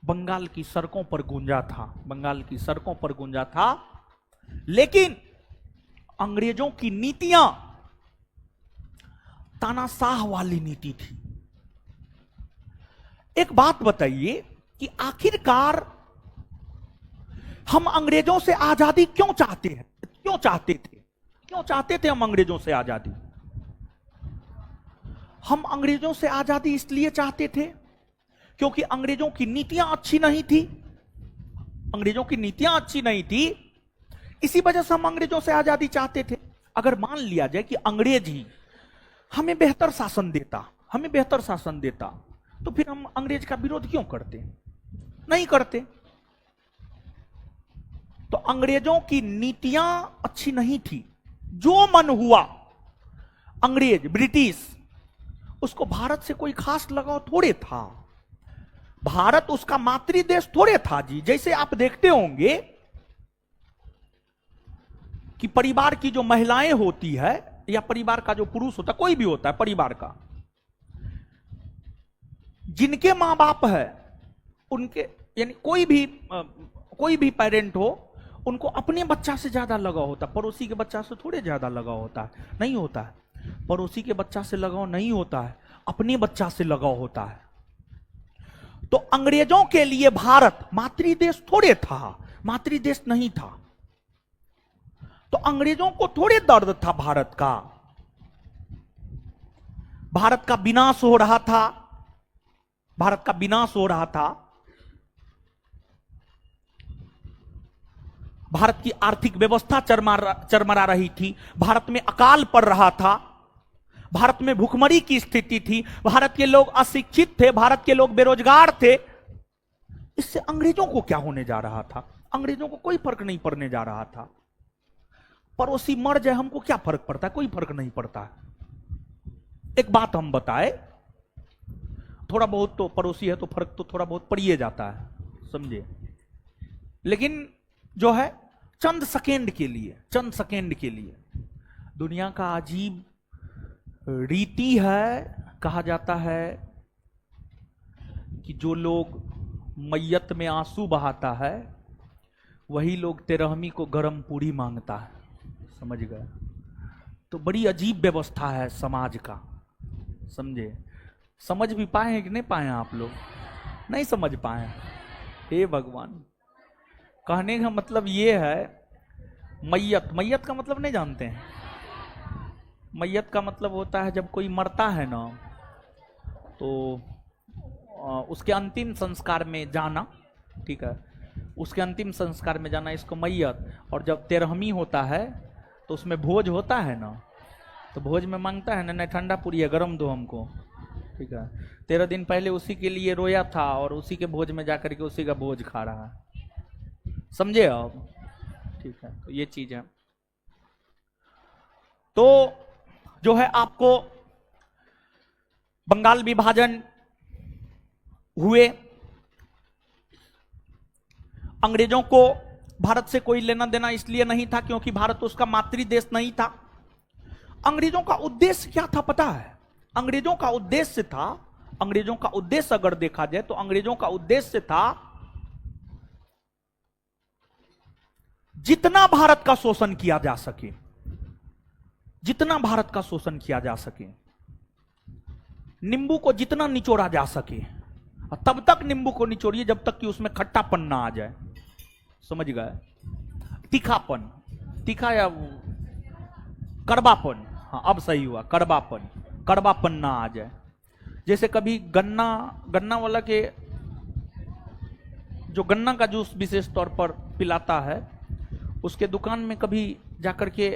बंगाल की सड़कों पर गूंजा था। बंगाल की सड़कों पर गूंजा था। लेकिन अंग्रेजों की नीतियां तानाशाह वाली नीति थी। एक बात बताइए कि आखिरकार हम अंग्रेजों से आजादी क्यों चाहते हैं? क्यों चाहते थे हम अंग्रेजों से आजादी? हम अंग्रेजों से आजादी इसलिए चाहते थे क्योंकि अंग्रेजों की नीतियां अच्छी नहीं थी। अंग्रेजों की नीतियां अच्छी नहीं थी, इसी वजह से हम अंग्रेजों से आजादी चाहते थे। अगर मान लिया जाए कि अंग्रेज ही हमें बेहतर शासन देता, तो फिर हम अंग्रेज का विरोध क्यों करते? नहीं करते। तो अंग्रेजों की नीतियां अच्छी नहीं थी। जो मन हुआ अंग्रेज, ब्रिटिश, उसको भारत से कोई खास लगाव थोड़े था। भारत उसका मातृ देश थोड़े था जी। जैसे आप देखते होंगे कि परिवार की जो महिलाएं होती है या परिवार का जो पुरुष होता है, कोई भी होता है परिवार का, जिनके मां बाप है उनके, यानी कोई भी पेरेंट हो, उनको अपने बच्चा से ज्यादा लगाव होता है। पड़ोसी के बच्चा से थोड़े ज्यादा लगाव होता है, नहीं होता है। पड़ोसी के बच्चा से लगाव नहीं होता है, अपने बच्चा से लगाव होता है। तो अंग्रेजों के लिए भारत मातृदेश थोड़े था, मातृदेश नहीं था। तो अंग्रेजों को थोड़े दर्द था भारत का। भारत का विनाश हो रहा था, भारत का विनाश हो रहा था। भारत की आर्थिक व्यवस्था चरमरा रही थी, भारत में अकाल पड़ रहा था, भारत में भूखमरी की स्थिति थी, भारत के लोग अशिक्षित थे, भारत के लोग बेरोजगार थे। इससे अंग्रेजों को क्या होने जा रहा था? अंग्रेजों को कोई फर्क नहीं पड़ने जा रहा था। पड़ोसी मर जाए हमको क्या फर्क पड़ता है? कोई फर्क नहीं पड़ता है। एक बात हम बताए, थोड़ा बहुत तो पड़ोसी है तो फर्क तो थोड़ा बहुत पड़िए जाता है, समझे। लेकिन जो है चंद सेकेंड के लिए दुनिया का अजीब रीति है। कहा जाता है कि जो लोग मैयत में आंसू बहाता है वही लोग 13वीं को गरम पूरी मांगता है, समझ गए। तो बड़ी अजीब व्यवस्था है समाज का, समझे। समझ भी पाए हैं कि नहीं पाए हैं आप लोग? नहीं समझ पाए। हे भगवान, कहने का मतलब ये है, मैयत का मतलब नहीं जानते हैं? मैयत का मतलब होता है जब कोई मरता है ना, तो उसके अंतिम संस्कार में जाना, ठीक है, उसके अंतिम संस्कार में जाना, इसको मैयत। और जब 13वीं होता है तो उसमें भोज होता है ना, तो भोज में मांगता है ना, नहीं ठंडा पूरी है, गरम दो हमको, ठीक है। 13 दिन पहले उसी के लिए रोया था और उसी के भोज में जाकर के उसी का भोज खा रहा है, समझे आप? ठीक है, तो ये चीज है। तो जो है आपको बंगाल विभाजन हुए, अंग्रेजों को भारत से कोई लेना देना इसलिए नहीं था क्योंकि भारत उसका मातृ देश नहीं था। अंग्रेजों का उद्देश्य क्या था पता है? अंग्रेजों का उद्देश्य था, अंग्रेजों का उद्देश्य अगर देखा जाए तो अंग्रेजों का उद्देश्य था जितना भारत का शोषण किया जा सके, जितना भारत का शोषण किया जा सके, नींबू को जितना निचोड़ा जा सके, तब तक नींबू को निचोड़िए जब तक कि उसमें खट्टापन ना आ जाए, समझ गए। तीखापन, तीखा या कड़वापन, हाँ अब सही हुआ, कड़वापन, कड़वापन ना आ जाए। जैसे कभी गन्ना वाला के जो गन्ना का जूस विशेष तौर पर पिलाता है, उसके दुकान में कभी जाकर के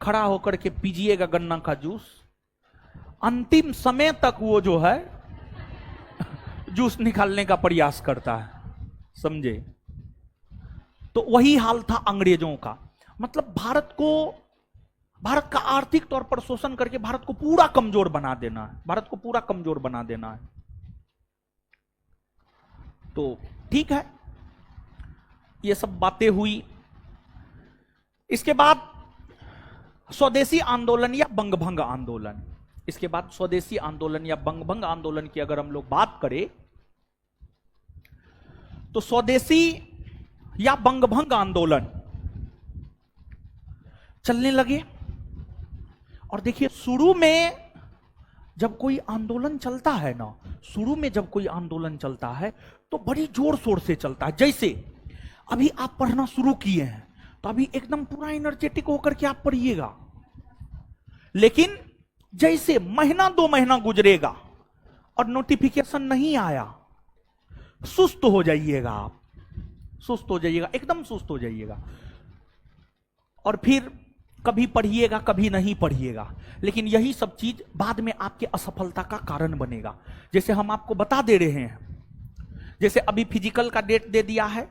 खड़ा होकर के पीजिएगा गन्ना का जूस, अंतिम समय तक वो जो है जूस निकालने का प्रयास करता है, समझे। तो वही हाल था अंग्रेजों का। मतलब भारत का आर्थिक तौर पर शोषण करके भारत को पूरा कमजोर बना देना है, भारत को पूरा कमजोर बना देना है। तो ठीक है, ये सब बातें हुई। इसके बाद स्वदेशी आंदोलन या बंगभंग आंदोलन, इसके बाद स्वदेशी आंदोलन या बंगभंग आंदोलन की अगर हम लोग बात करें तो स्वदेशी या बंगभंग आंदोलन चलने लगे। और देखिए, शुरू में जब कोई आंदोलन चलता है ना, शुरू में जब कोई आंदोलन चलता है तो बड़ी जोर शोर से चलता है। जैसे अभी आप पढ़ना शुरू किए हैं तो अभी एकदम पूरा एनर्जेटिक होकर के आप पढ़िएगा, लेकिन जैसे महीना 2 महीना गुजरेगा और नोटिफिकेशन नहीं आया, सुस्त हो जाइएगा, आप सुस्त हो जाइएगा, एकदम सुस्त हो जाइएगा। और फिर कभी पढ़िएगा कभी नहीं पढ़िएगा, लेकिन यही सब चीज बाद में आपके असफलता का कारण बनेगा। जैसे हम आपको बता दे रहे हैं, जैसे अभी फिजिकल का डेट दे दिया है,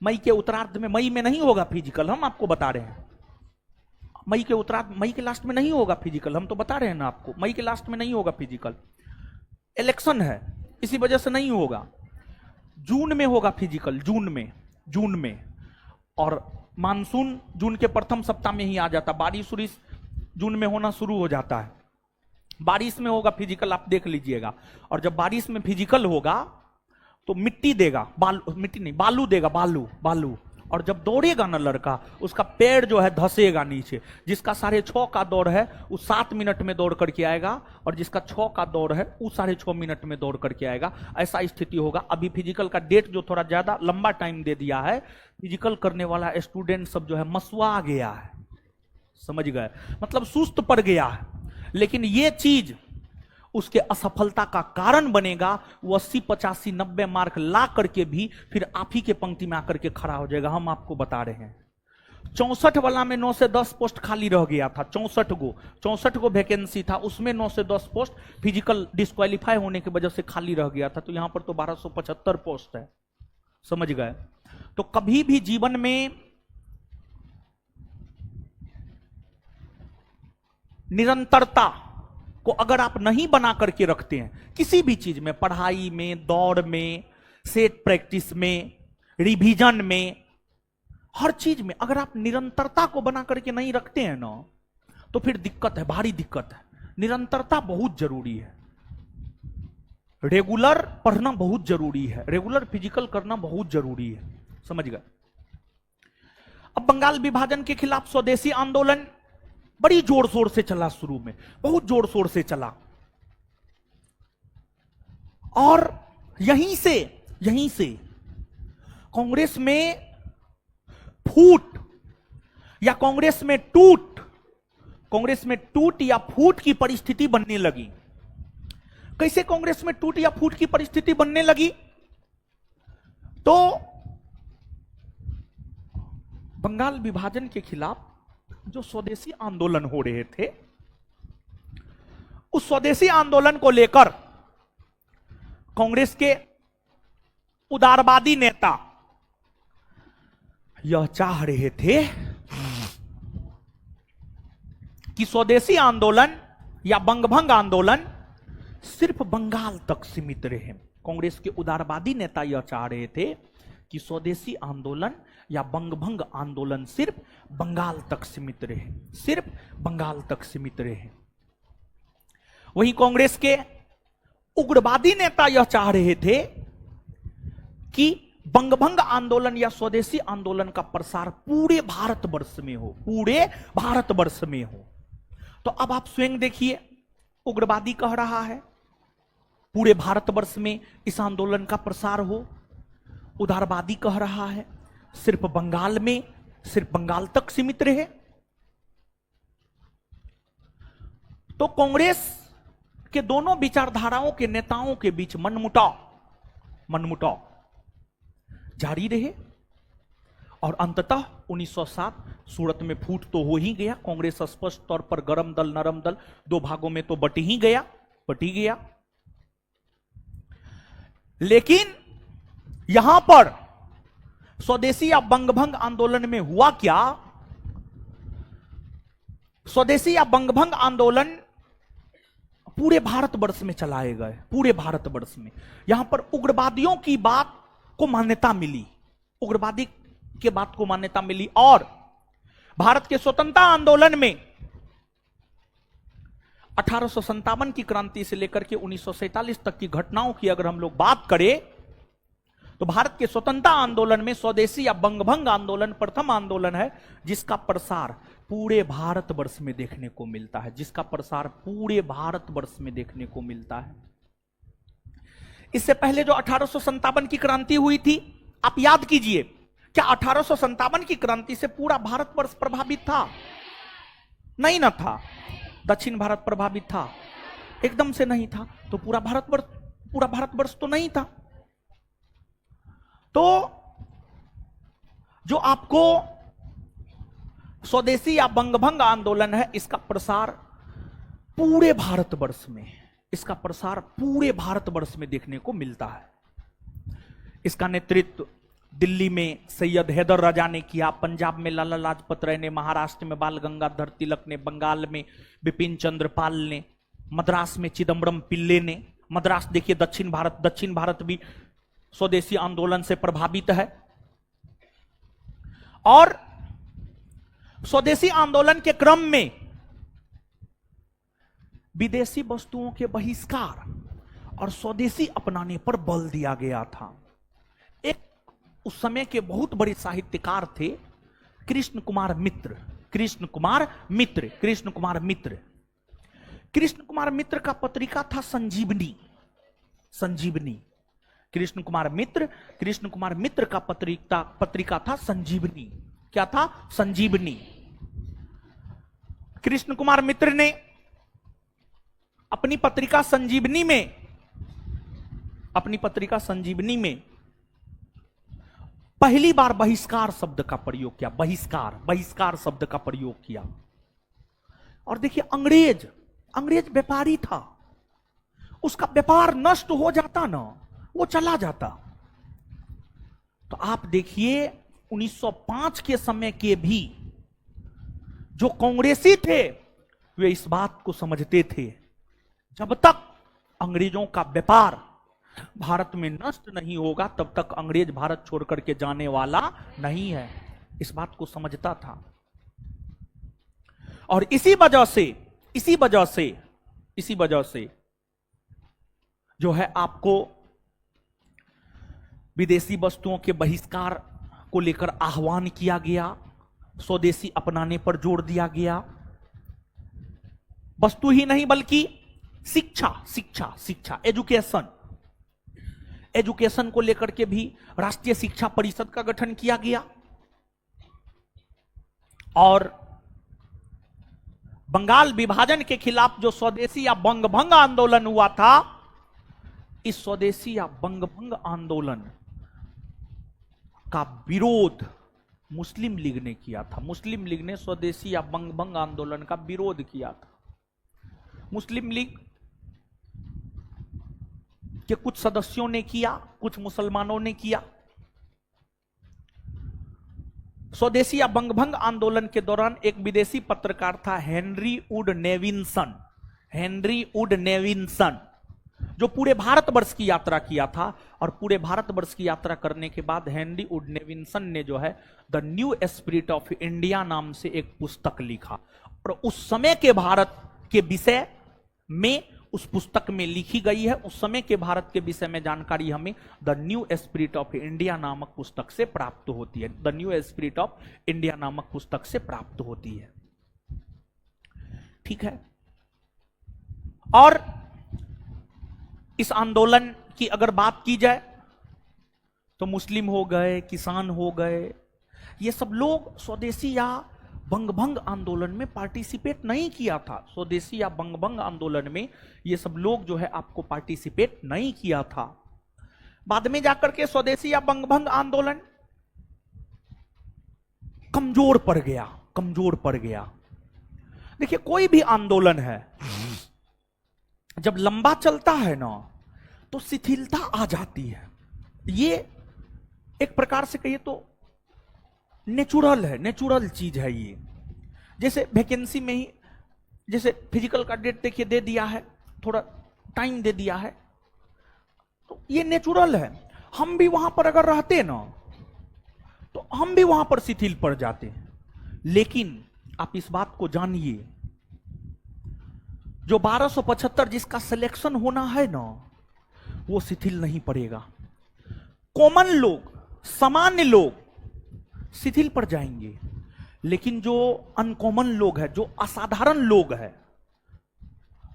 मई के उत्तरार्ध में, मई में नहीं होगा फिजिकल, हम आपको बता रहे हैं। मई के उत्तरार्ध, मई के लास्ट में नहीं होगा फिजिकल, हम तो बता रहे हैं ना आपको, मई के लास्ट में नहीं होगा फिजिकल, इलेक्शन है इसी वजह से नहीं होगा। जून में होगा फिजिकल, जून में। और मानसून जून के प्रथम सप्ताह में ही आ जाता, बारिश उरिश जून में होना शुरू हो जाता है। बारिश में होगा फिजिकल, आप देख लीजिएगा। और जब बारिश में फिजिकल होगा तो मिट्टी देगा, मिट्टी नहीं, बालू देगा, बालू। और जब दौड़ेगा ना लड़का, उसका पैर जो है धसेगा नीचे। जिसका 6:30 का दौड़ है वो 7 मिनट में दौड़ करके आएगा, और जिसका 6 का दौड़ है वो 6:30 मिनट में दौड़ करके आएगा। ऐसा स्थिति होगा। अभी फिजिकल का डेट जो थोड़ा ज्यादा लंबा टाइम दे दिया है, फिजिकल करने वाला स्टूडेंट सब जो है मसुआ गया है, समझ गए, मतलब सुस्त पड़ गया है। लेकिन ये चीज उसके असफलता का कारण बनेगा। वो 80, 85, 90 मार्क ला करके भी फिर आप ही के पंक्ति में आकर के खड़ा हो जाएगा। हम आपको बता रहे हैं 64 वाला में 9 से 10 पोस्ट खाली रह गया था, 64 गो वैकेंसी था, उसमें 9 से 10 पोस्ट फिजिकल डिस्क्वालीफाई होने की वजह से खाली रह गया था। तो यहां पर तो 1275 पोस्ट है, समझ गए। तो कभी भी जीवन में निरंतरता को अगर आप नहीं बना करके रखते हैं, किसी भी चीज में, पढ़ाई में, दौड़ में, सेट प्रैक्टिस में, रिवीजन में, हर चीज में अगर आप निरंतरता को बना करके नहीं रखते हैं ना, तो फिर दिक्कत है, भारी दिक्कत है। निरंतरता बहुत जरूरी है। रेगुलर पढ़ना बहुत जरूरी है, रेगुलर फिजिकल करना बहुत जरूरी है, समझ गए। अब बंगाल विभाजन के खिलाफ स्वदेशी आंदोलन बड़ी जोर शोर से चला, शुरू में बहुत जोर शोर से चला। और यहीं से कांग्रेस में फूट या कांग्रेस में टूट या फूट की परिस्थिति बनने लगी। कैसे कांग्रेस में टूट या फूट की परिस्थिति बनने लगी? तो बंगाल विभाजन के खिलाफ जो स्वदेशी आंदोलन हो रहे थे, उस स्वदेशी आंदोलन को लेकर कांग्रेस के उदारवादी नेता यह चाह रहे थे कि स्वदेशी आंदोलन या बंगभंग आंदोलन सिर्फ बंगाल तक सीमित रहे। कांग्रेस के उदारवादी नेता यह चाह रहे थे कि स्वदेशी आंदोलन या बंगभंग आंदोलन सिर्फ बंगाल तक सीमित रहे, सिर्फ बंगाल तक सीमित रहे। वहीं कांग्रेस के उग्रवादी नेता यह चाह रहे थे कि बंगभंग आंदोलन या स्वदेशी आंदोलन का प्रसार पूरे भारतवर्ष में हो, पूरे भारतवर्ष में हो। तो अब आप स्वयं देखिए, उग्रवादी कह रहा है पूरे भारतवर्ष में इस आंदोलन का प्रसार हो, उदारवादी कह रहा है सिर्फ बंगाल में, सिर्फ बंगाल तक सीमित रहे। तो कांग्रेस के दोनों विचारधाराओं के नेताओं के बीच मनमुटाव जारी रहे। और अंततः 1907 सूरत में फूट तो हो ही गया। कांग्रेस स्पष्ट तौर पर गरम दल, नरम दल, दो भागों में तो बट ही गया। लेकिन यहां पर स्वदेशी या बंगभंग आंदोलन में हुआ क्या? स्वदेशी या बंगभंग आंदोलन पूरे भारतवर्ष में चलाए गए, पूरे भारतवर्ष में। यहां पर उग्रवादियों की बात को मान्यता मिली, उग्रवादी के बात को मान्यता मिली। और भारत के स्वतंत्रता आंदोलन में 1857 की क्रांति से लेकर के 1947 तक की घटनाओं की अगर हम लोग बात करें, तो भारत के स्वतंत्रता आंदोलन में स्वदेशी या बंगभंग आंदोलन प्रथम आंदोलन है जिसका प्रसार पूरे भारतवर्ष में देखने को मिलता है, जिसका प्रसार पूरे भारतवर्ष में देखने को मिलता है। इससे पहले जो 1857 की क्रांति हुई थी, आप याद कीजिए, क्या 1857 की क्रांति से पूरा भारतवर्ष प्रभावित था? नहीं ना था। दक्षिण भारत प्रभावित था? एकदम से नहीं था। तो पूरा भारतवर्ष तो नहीं था। तो जो आपको स्वदेशी या बंगभंग आंदोलन है, इसका प्रसार पूरे भारतवर्ष में देखने को मिलता है। इसका नेतृत्व दिल्ली में सैयद हैदर राजा ने किया, पंजाब में लाला लाजपत राय ने, महाराष्ट्र में बाल गंगाधर तिलक ने, बंगाल में बिपिन चंद्र पाल ने, मद्रास में चिदम्बरम पिल्ले ने। मद्रास देखिए दक्षिण भारत भी स्वदेशी आंदोलन से प्रभावित है। और स्वदेशी आंदोलन के क्रम में विदेशी वस्तुओं के बहिष्कार और स्वदेशी अपनाने पर बल दिया गया था। एक उस समय के बहुत बड़े साहित्यकार थे कृष्ण कुमार मित्र। कृष्ण कुमार मित्र का पत्रिका था संजीवनी। कृष्ण कुमार मित्र का पत्रिका था संजीवनी। क्या था? संजीवनी। कृष्ण कुमार मित्र ने अपनी पत्रिका संजीवनी में पहली बार बहिष्कार शब्द का प्रयोग किया। बहिष्कार शब्द का प्रयोग किया। और देखिए अंग्रेज व्यापारी था, उसका व्यापार नष्ट हो जाता ना, वो चला जाता। तो आप देखिए 1905 के समय के भी जो कांग्रेसी थे वे इस बात को समझते थे, जब तक अंग्रेजों का व्यापार भारत में नष्ट नहीं होगा तब तक अंग्रेज भारत छोड़ करके जाने वाला नहीं है। इस बात को समझता था। और इसी वजह से जो है आपको विदेशी वस्तुओं के बहिष्कार को लेकर आह्वान किया गया, स्वदेशी अपनाने पर जोर दिया गया। वस्तु ही नहीं बल्कि शिक्षा एजुकेशन को लेकर के भी राष्ट्रीय शिक्षा परिषद का गठन किया गया। और बंगाल विभाजन के खिलाफ जो स्वदेशी या बंगभंग आंदोलन हुआ था, इस स्वदेशी या बंगभंग आंदोलन का विरोध मुस्लिम लीग ने किया था। मुस्लिम लीग ने स्वदेशी या बंगभंग आंदोलन का विरोध किया था। मुस्लिम लीग के कुछ सदस्यों ने किया, कुछ मुसलमानों ने किया। स्वदेशी या बंगभंग आंदोलन के दौरान एक विदेशी पत्रकार था हेनरी वुड नेविन्सन, जो पूरे भारतवर्ष की यात्रा किया था। और पूरे भारतवर्ष की यात्रा करने के बाद हेनरी वुड नेविन्सन ने जो है the new spirit of India नाम से एक पुस्तक लिखा। और उस समय के भारत के विषय में उस पुस्तक में लिखी गई है। उस समय के भारत के विषय में जानकारी हमें the new spirit of India नामक पुस्तक से प्राप्त होती है। The new spirit of India नामक पुस्तक से प्राप्त होती है। ठीक है। और इस आंदोलन की अगर बात की जाए तो मुस्लिम हो गए, किसान हो गए, ये सब लोग स्वदेशी या बंगभंग आंदोलन में पार्टिसिपेट नहीं किया था। स्वदेशी या बंगभंग आंदोलन में ये सब लोग जो है आपको पार्टिसिपेट नहीं किया था। बाद में जाकर के स्वदेशी या बंगभंग आंदोलन कमजोर पड़ गया। देखिए कोई भी आंदोलन है जब लंबा चलता है ना तो शिथिलता आ जाती है। ये एक प्रकार से कहिए तो नेचुरल चीज है ये। जैसे वैकेंसी में ही जैसे फिजिकल का डेट देखिए दे दिया है, थोड़ा टाइम दे दिया है, तो ये नेचुरल है। हम भी वहां पर अगर रहते ना तो हम भी वहां पर शिथिल पड़ जाते हैं। लेकिन आप इस बात को जानिए, जो 1275 जिसका सिलेक्शन होना है ना वो शिथिल नहीं पड़ेगा। कॉमन लोग, सामान्य लोग शिथिल पड़ जाएंगे, लेकिन जो अनकॉमन लोग हैं, जो असाधारण लोग हैं,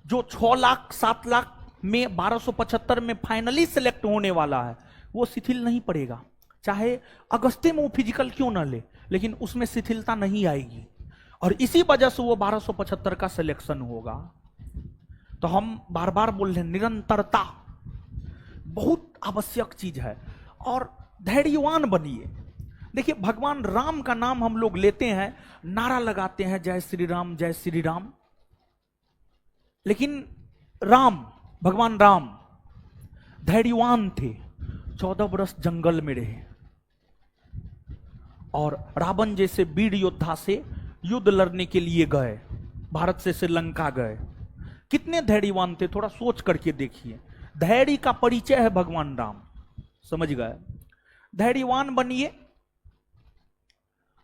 जो 6 लाख 7 लाख में 1275 में फाइनली सिलेक्ट होने वाला है, वो शिथिल नहीं पड़ेगा। चाहे अगस्ते में वो फिजिकल क्यों ना ले, लेकिन उसमें शिथिलता नहीं आएगी। और इसी वजह से वो 1275 का सिलेक्शन होगा। तो हम बार बार बोल रहे हैं, निरंतरता बहुत आवश्यक चीज है। और धैर्यवान बनिए। देखिए भगवान राम का नाम हम लोग लेते हैं, नारा लगाते हैं जय श्री राम जय श्री राम, लेकिन भगवान राम धैर्यवान थे। 14 वर्ष जंगल में रहे, और रावण जैसे वीर योद्धा से युद्ध लड़ने के लिए गए, भारत से श्रीलंका गए। कितने धैर्यवान थे, थोड़ा सोच करके देखिए। धैर्य का परिचय है भगवान राम, समझ गए। धैर्यवान बनिए,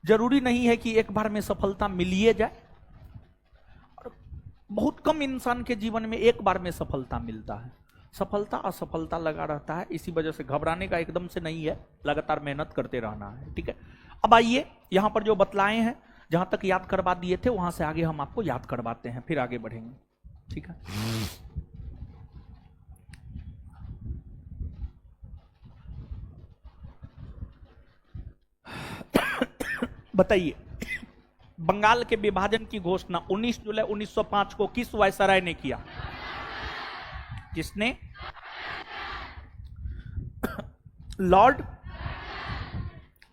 जरूरी नहीं है कि एक बार में सफलता मिलिए जाए। और बहुत कम इंसान के जीवन में एक बार में सफलता मिलता है। सफलता असफलता लगा रहता है, इसी वजह से घबराने का एकदम से नहीं है, लगातार मेहनत करते रहना है, ठीक है। अब आइए यहां पर जो बतलाए हैं, जहां तक याद करवा दिए थे वहां से आगे हम आपको याद करवाते हैं, फिर आगे बढ़ेंगे, ठीक है। बताइए, बंगाल के विभाजन की घोषणा 19 जुलाई 1905 को किस वायसराय ने किया? किसने? लॉर्ड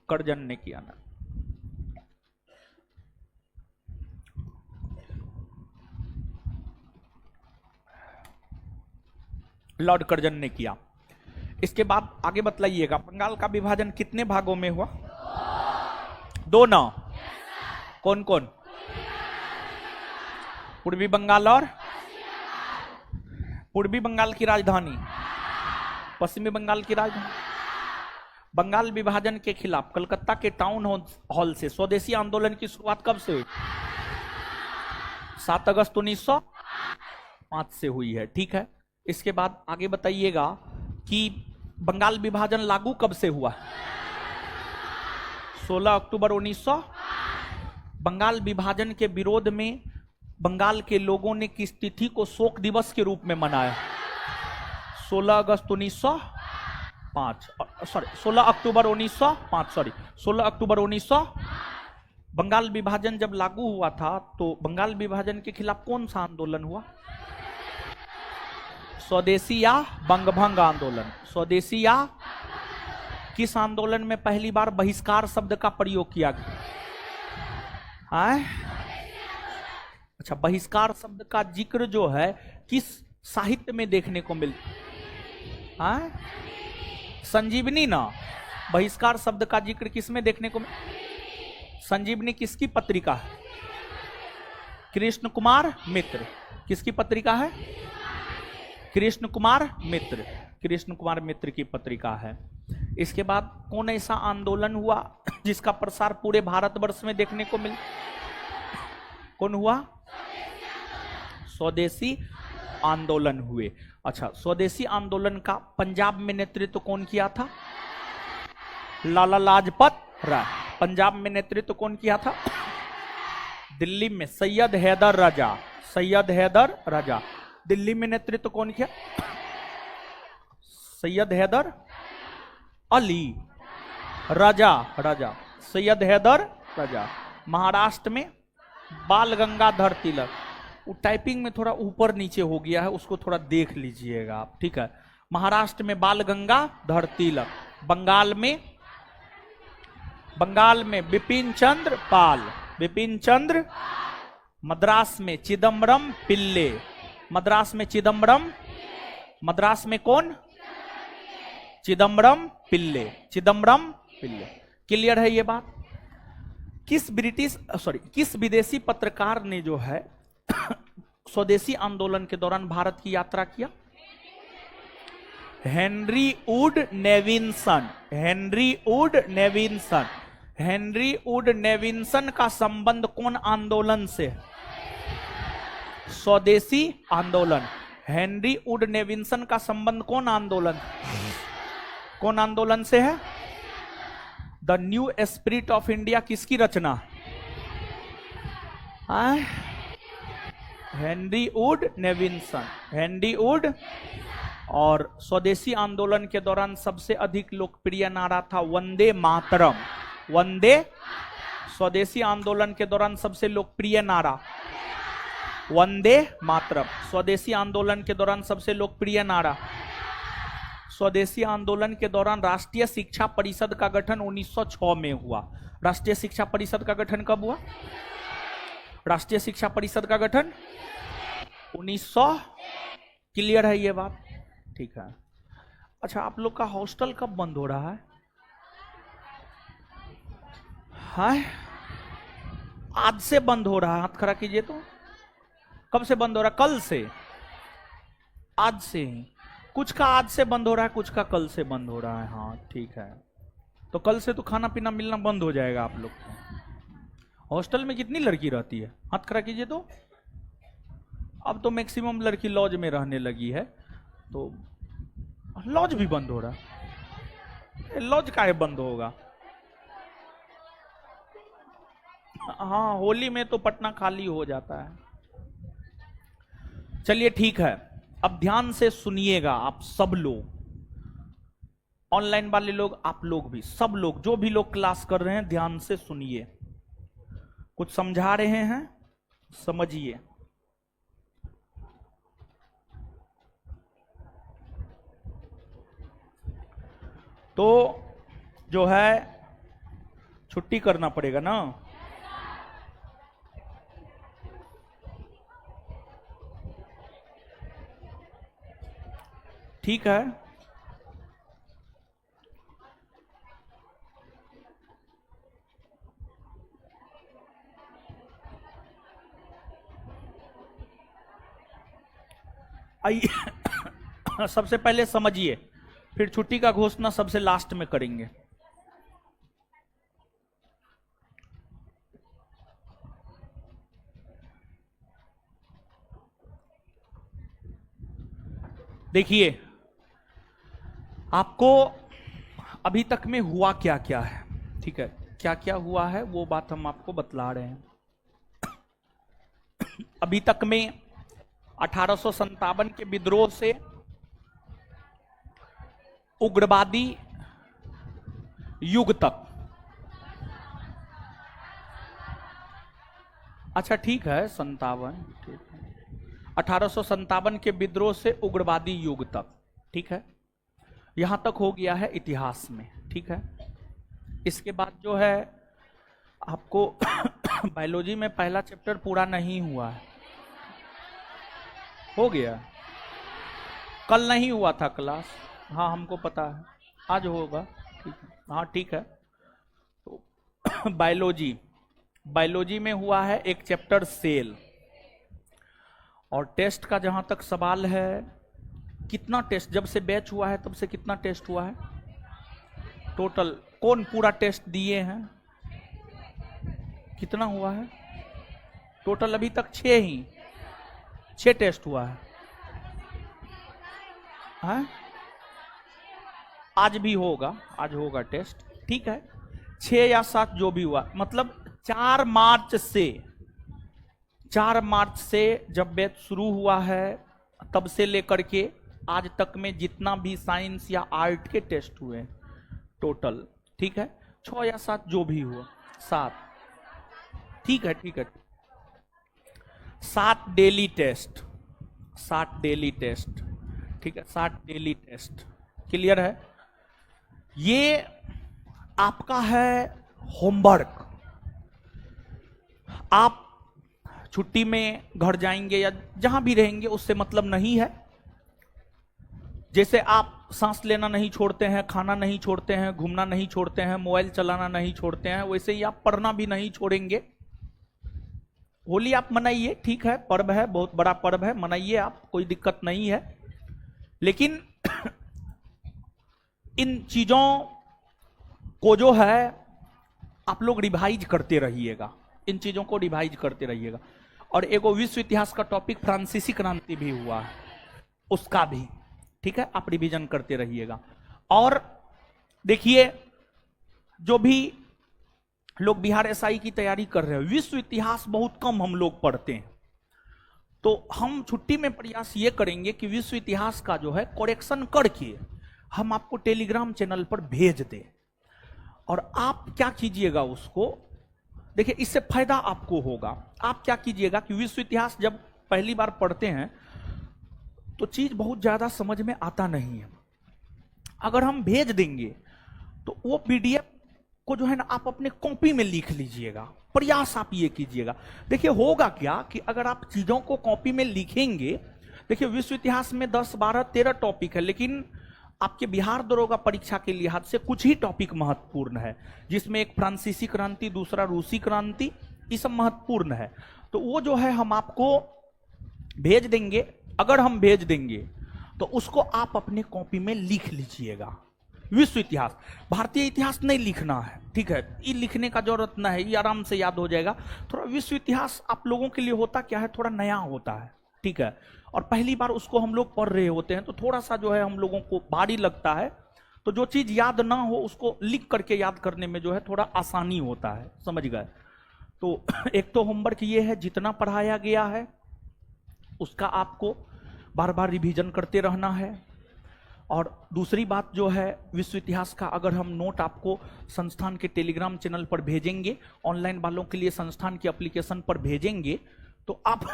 कर्जन ने किया ना। लॉर्ड कर्जन ने किया। इसके बाद आगे बतलाइएगा, बंगाल का विभाजन कितने भागों में हुआ? 2 ना। कौन कौन? पूर्वी बंगाल और पूर्वी बंगाल की राजधानी, पश्चिमी बंगाल की राजधानी। बंगाल विभाजन के खिलाफ कलकत्ता के टाउन हॉल से स्वदेशी आंदोलन की शुरुआत कब से हुई? 7 अगस्त 1905 से हुई है, ठीक है। इसके बाद आगे बताइएगा कि बंगाल विभाजन लागू कब से हुआ? 16 अक्टूबर 1900। बंगाल विभाजन के विरोध में बंगाल के लोगों ने किस तिथि को शोक दिवस के रूप में मनाया? 16 अगस्त 1905, सॉरी 16 अक्टूबर 1905, सॉरी 16 अक्टूबर 1900। बंगाल विभाजन जब लागू हुआ था तो बंगाल विभाजन के खिलाफ कौन सा आंदोलन हुआ? स्वदेशी या बंगभंग आंदोलन? स्वदेशी या किस आंदोलन में पहली बार बहिष्कार शब्द का प्रयोग किया गया? अच्छा, बहिष्कार शब्द का जिक्र जो है किस साहित्य में देखने को मिलता है? संजीवनी ना। बहिष्कार शब्द का जिक्र किस में देखने को संजीवनी किसकी पत्रिका है? कृष्ण कुमार मित्र। किसकी पत्रिका है? कृष्ण कुमार मित्र। कृष्ण कुमार मित्र की पत्रिका है। इसके बाद कौन ऐसा आंदोलन हुआ जिसका प्रसार पूरे भारतवर्ष में देखने को मिल? कौन हुआ? स्वदेशी आंदोलन हुए। अच्छा, स्वदेशी आंदोलन का पंजाब में नेतृत्व कौन किया था? लाला लाजपत राय। पंजाब में नेतृत्व कौन किया था? दिल्ली में सैयद हैदर राजा। सैयद हैदर राजा। दिल्ली में नेतृत्व कौन किया? सैयद हैदर अली राजा। राजा सैयद हैदर राजा। महाराष्ट्र में बाल गंगाधर तिलक। वो टाइपिंग में थोड़ा ऊपर नीचे हो गया है, उसको थोड़ा देख लीजिएगा आप, ठीक है। महाराष्ट्र में बाल गंगाधर तिलक। बंगाल में बिपिन चंद्र पाल। बिपिन चंद्र। मद्रास में चिदम्बरम पिल्ले। मद्रास में चिदम्बरम। मद्रास में कौन? चिदम्बरम पिल्ले। चिदम्बरम पिल्ले। क्लियर है ये बात? किस विदेशी पत्रकार ने जो है स्वदेशी आंदोलन के दौरान भारत की यात्रा किया? Henry Wood Nevinson. Henry Wood Nevinson. Henry Wood Nevinson का संबंध कौन आंदोलन से? स्वदेशी आंदोलन। हेनरी वुड नेविंसन का संबंध कौन आंदोलन? कौन आंदोलन से है? The new spirit of India किसकी रचना? Henry Wood Nevinson. Henry Wood. और स्वदेशी आंदोलन के दौरान सबसे अधिक लोकप्रिय नारा था वंदे मातरम। वंदे। स्वदेशी आंदोलन के दौरान सबसे लोकप्रिय नारा वंदे मातरम। स्वदेशी आंदोलन के दौरान सबसे लोकप्रिय नारा। स्वदेशी आंदोलन के दौरान राष्ट्रीय शिक्षा परिषद का गठन 1906 में हुआ। राष्ट्रीय शिक्षा परिषद का गठन कब हुआ? राष्ट्रीय शिक्षा परिषद का गठन 1900। क्लियर है ये बात? ठीक है। अच्छा, आप लोग का हॉस्टल कब बंद हो रहा है? हाय, आज से बंद हो रहा है, हाथ खड़ा कीजिए तो। कब से बंद हो रहा है? कल से, आज से ही। कुछ का आज से बंद हो रहा है, कुछ का कल से बंद हो रहा है। हाँ ठीक है, तो कल से तो खाना पीना मिलना बंद हो जाएगा आप लोग को। हॉस्टल में कितनी लड़की रहती है? हाथ खड़ा कीजिए तो। अब तो मैक्सिमम लड़की लॉज में रहने लगी है, तो लॉज भी बंद हो रहा है। लॉज काहे बंद होगा? हाँ, होली में तो पटना खाली हो जाता है। चलिए ठीक है, अब ध्यान से सुनिएगा आप सब लोग, ऑनलाइन वाले लोग, आप लोग भी, सब लोग जो भी लोग क्लास कर रहे हैं ध्यान से सुनिए। कुछ समझा रहे हैं, समझिए। तो जो है छुट्टी करना पड़ेगा ना। ठीक है, आइए सबसे पहले समझिए, फिर छुट्टी का घोषणा सबसे लास्ट में करेंगे। देखिए, आपको अभी तक में हुआ क्या क्या है, ठीक है, क्या क्या हुआ है वो बात हम आपको बतला रहे हैं। अभी तक में 1857 के विद्रोह से उग्रवादी युग तक, अच्छा ठीक है 57, ठीक है, 1857 के विद्रोह से उग्रवादी युग तक, ठीक है, यहां तक हो गया है इतिहास में, ठीक है। इसके बाद जो है आपको बायोलॉजी में पहला चैप्टर पूरा नहीं हुआ है, हो गया, कल नहीं हुआ था क्लास, हाँ हमको पता है, आज होगा, ठीक है, हाँ ठीक है। तो बायोलॉजी में हुआ है एक चैप्टर सेल, और टेस्ट का जहां तक सवाल है, कितना टेस्ट जब से बैच हुआ है तब से कितना टेस्ट हुआ है टोटल? कौन पूरा टेस्ट दिए हैं? कितना हुआ है टोटल? अभी तक 6 टेस्ट हुआ है, हाँ? आज भी होगा, आज होगा टेस्ट, ठीक है। 6 या 7 जो भी हुआ, मतलब 4 मार्च से जब बैच शुरू हुआ है तब से लेकर के आज तक में जितना भी साइंस या आर्ट के टेस्ट हुए टोटल, ठीक है, 6 या 7 जो भी हुआ, 7, ठीक है, ठीक है, 7 डेली टेस्ट, 7 डेली टेस्ट, ठीक है, 7 डेली टेस्ट, क्लियर है? ये आपका है होमवर्क। आप छुट्टी में घर जाएंगे या जहां भी रहेंगे उससे मतलब नहीं है। जैसे आप सांस लेना नहीं छोड़ते हैं, खाना नहीं छोड़ते हैं, घूमना नहीं छोड़ते हैं, मोबाइल चलाना नहीं छोड़ते हैं, वैसे ही आप पढ़ना भी नहीं छोड़ेंगे। होली आप मनाइए, ठीक है, पर्व है, बहुत बड़ा पर्व है, मनाइए आप, कोई दिक्कत नहीं है, लेकिन इन चीजों को जो है आप लोग रिवाइज करते रहिएगा, इन चीजों को रिवाइज करते रहिएगा। और एगो विश्व इतिहास का टॉपिक फ्रांसीसी क्रांति भी हुआ है, उसका भी, ठीक है, आप रिवीजन करते रहिएगा। और देखिए, जो भी लोग बिहार एसआई की तैयारी कर रहे हैं, विश्व इतिहास बहुत कम हम लोग पढ़ते हैं, तो हम छुट्टी में प्रयास ये करेंगे कि विश्व इतिहास का जो है करेक्शन करके हम आपको टेलीग्राम चैनल पर भेज दें, और आप क्या कीजिएगा उसको, देखिए इससे फायदा आपको होगा। आप क्या कीजिएगा कि विश्व इतिहास जब पहली बार पढ़ते हैं तो चीज बहुत ज्यादा समझ में आता नहीं है, अगर हम भेज देंगे तो वो पीडीएफ को जो है ना आप अपने कॉपी में लिख लीजिएगा, प्रयास आप ये कीजिएगा। देखिए होगा क्या कि अगर आप चीजों को कॉपी में लिखेंगे, देखिए विश्व इतिहास में 10, 12, 13 टॉपिक है, लेकिन आपके बिहार दरोगा परीक्षा के लिहाज से कुछ ही टॉपिक महत्वपूर्ण है, जिसमें एक फ्रांसीसी क्रांति, दूसरा रूसी क्रांति, ये सब महत्वपूर्ण है। तो वो जो है हम आपको भेज देंगे। अगर हम भेज देंगे तो उसको आप अपने कॉपी में लिख लीजिएगा। विश्व इतिहास, भारतीय इतिहास नहीं लिखना है, ठीक है, ये लिखने का जरूरत ना है, ये आराम से याद हो जाएगा। थोड़ा विश्व इतिहास आप लोगों के लिए होता क्या है, थोड़ा नया होता है, ठीक है, और पहली बार उसको हम लोग पढ़ रहे होते हैं, तो थोड़ा सा जो है हम लोगों को भारी लगता है। तो जो चीज याद ना हो उसको लिख करके याद करने में जो है थोड़ा आसानी होता है, समझ गए। तो एक तो होमवर्क ये है, जितना पढ़ाया गया है उसका आपको बार बार रिवीजन करते रहना है। और दूसरी बात जो है, विश्व इतिहास का अगर हम नोट आपको संस्थान के टेलीग्राम चैनल पर भेजेंगे, ऑनलाइन वालों के लिए संस्थान की एप्लीकेशन पर भेजेंगे, तो आप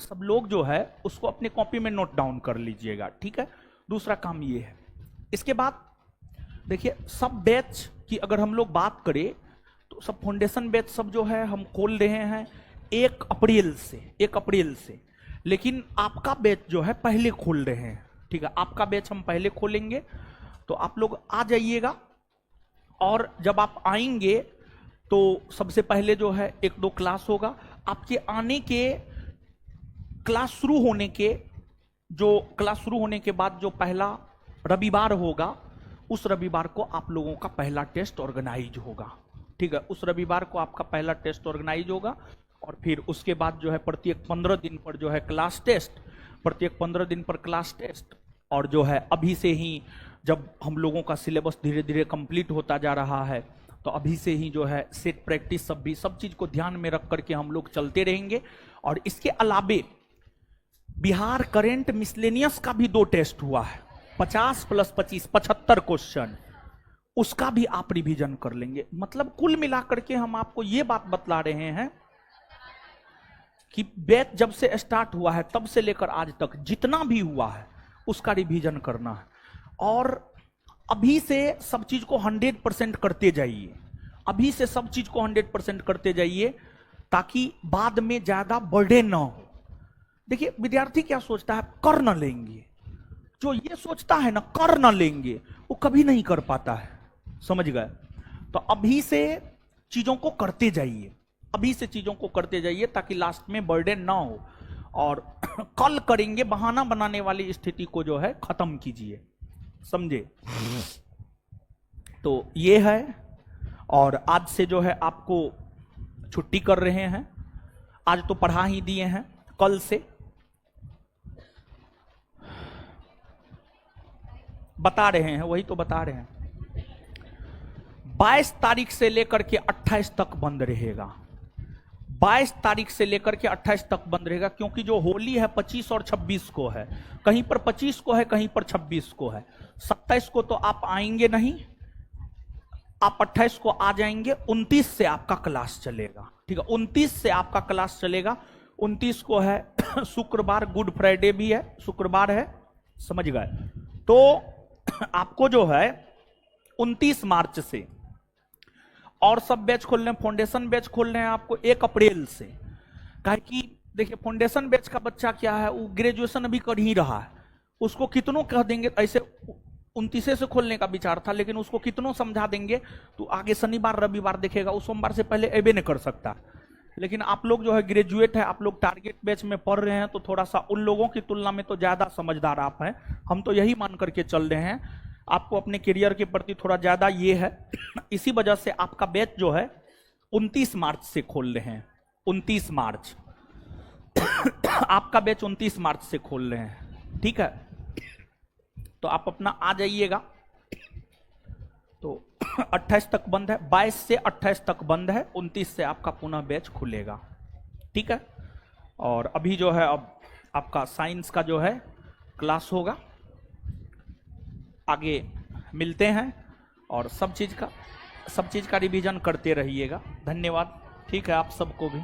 सब लोग जो है उसको अपने कॉपी में नोट डाउन कर लीजिएगा, ठीक है। दूसरा काम ये है। इसके बाद देखिए, सब बैच की अगर हम लोग बात करें तो सब फाउंडेशन बैच सब जो है हम खोल रहे हैं 1 अप्रैल से, लेकिन आपका बैच जो है पहले खोल रहे हैं, ठीक है। आपका बैच हम पहले खोलेंगे, तो आप लोग आ जाइएगा। और जब आप आएंगे तो सबसे पहले जो है 1-2 क्लास होगा। आपके आने के क्लास शुरू होने के बाद जो पहला रविवार होगा, उस रविवार को आप लोगों का पहला टेस्ट ऑर्गेनाइज होगा, ठीक है। उस रविवार को आपका पहला टेस्ट ऑर्गेनाइज होगा। और फिर उसके बाद जो है प्रत्येक 15 दिन पर जो है क्लास टेस्ट, प्रत्येक 15 दिन पर क्लास टेस्ट। और जो है अभी से ही, जब हम लोगों का सिलेबस धीरे धीरे कंप्लीट होता जा रहा है, तो अभी से ही जो है सेट प्रैक्टिस सब चीज को ध्यान में रख करके हम लोग चलते रहेंगे। और इसके अलावे बिहार करेंट मिसलेनियस का भी 2 टेस्ट हुआ है, 50 + 25 75 क्वेश्चन, उसका भी आप रिवीजन कर लेंगे। मतलब कुल मिलाकर के हम आपको ये बात बतला रहे हैं कि बैच जब से स्टार्ट हुआ है तब से लेकर आज तक जितना भी हुआ है उसका रिवीजन करना है। और अभी से सब चीज को 100% करते जाइए, अभी से सब चीज को 100% करते जाइए, ताकि बाद में ज्यादा बर्डन ना हो। देखिए, विद्यार्थी क्या सोचता है, कर ना लेंगे। जो ये सोचता है ना कर ना लेंगे, वो कभी नहीं कर पाता है, समझ गए। तो अभी से चीजों को करते जाइए, अभी से चीजों को करते जाइए, ताकि लास्ट में बर्डन ना हो। और कल करेंगे बहाना बनाने वाली स्थिति को जो है खत्म कीजिए, समझे। तो ये है। और आज से जो है आपको छुट्टी कर रहे हैं, आज तो पढ़ा ही दिए हैं, कल से बता रहे हैं, वही तो बता रहे हैं। 22 तारीख से लेकर के 28 तक बंद रहेगा, 22 तारीख से लेकर के 28 तक बंद रहेगा, क्योंकि जो होली है 25 और 26 को है, कहीं पर 25 को है, कहीं पर 26 को है। 27 को तो आप आएंगे नहीं, आप 28 को आ जाएंगे। 29 से आपका क्लास चलेगा, ठीक है, 29 से आपका क्लास चलेगा। 29 को है शुक्रवार, गुड फ्राइडे भी है, शुक्रवार है, समझ गए। तो आपको जो है 29 मार्च से और सब बैच खोल रहे हैं, फाउंडेशन बैच खोल रहे हैं आपको 1 अप्रैल से। कहे कि देखिए, फाउंडेशन बैच का बच्चा क्या है, वो ग्रेजुएशन अभी कर ही रहा है, उसको कितनों कह देंगे, ऐसे 29 से खोलने का विचार था, लेकिन उसको कितनों समझा देंगे तो आगे शनिवार रविवार देखेगा, उस सोमवार से पहले एबे नहीं कर सकता। लेकिन आप लोग जो है ग्रेजुएट है, आप लोग टारगेट बैच में पढ़ रहे हैं, तो थोड़ा सा उन लोगों की तुलना में तो ज्यादा समझदार आप हैं। हम तो यही मान करके चल रहे हैं, आपको अपने करियर के प्रति थोड़ा ज्यादा ये है। इसी वजह से आपका बैच जो है 29 मार्च से खोल रहे हैं, 29 मार्च आपका बैच 29 मार्च से खोल रहे हैं, ठीक है। तो आप अपना आ जाइएगा। तो 28 तक बंद है, 22 से 28 तक बंद है, 29 से आपका पुनः बैच खुलेगा, ठीक है। और अभी जो है अब आपका साइंस का जो है क्लास होगा, आगे मिलते हैं। और सब चीज का रिवीजन करते रहिएगा। धन्यवाद, ठीक है। आप सबको भी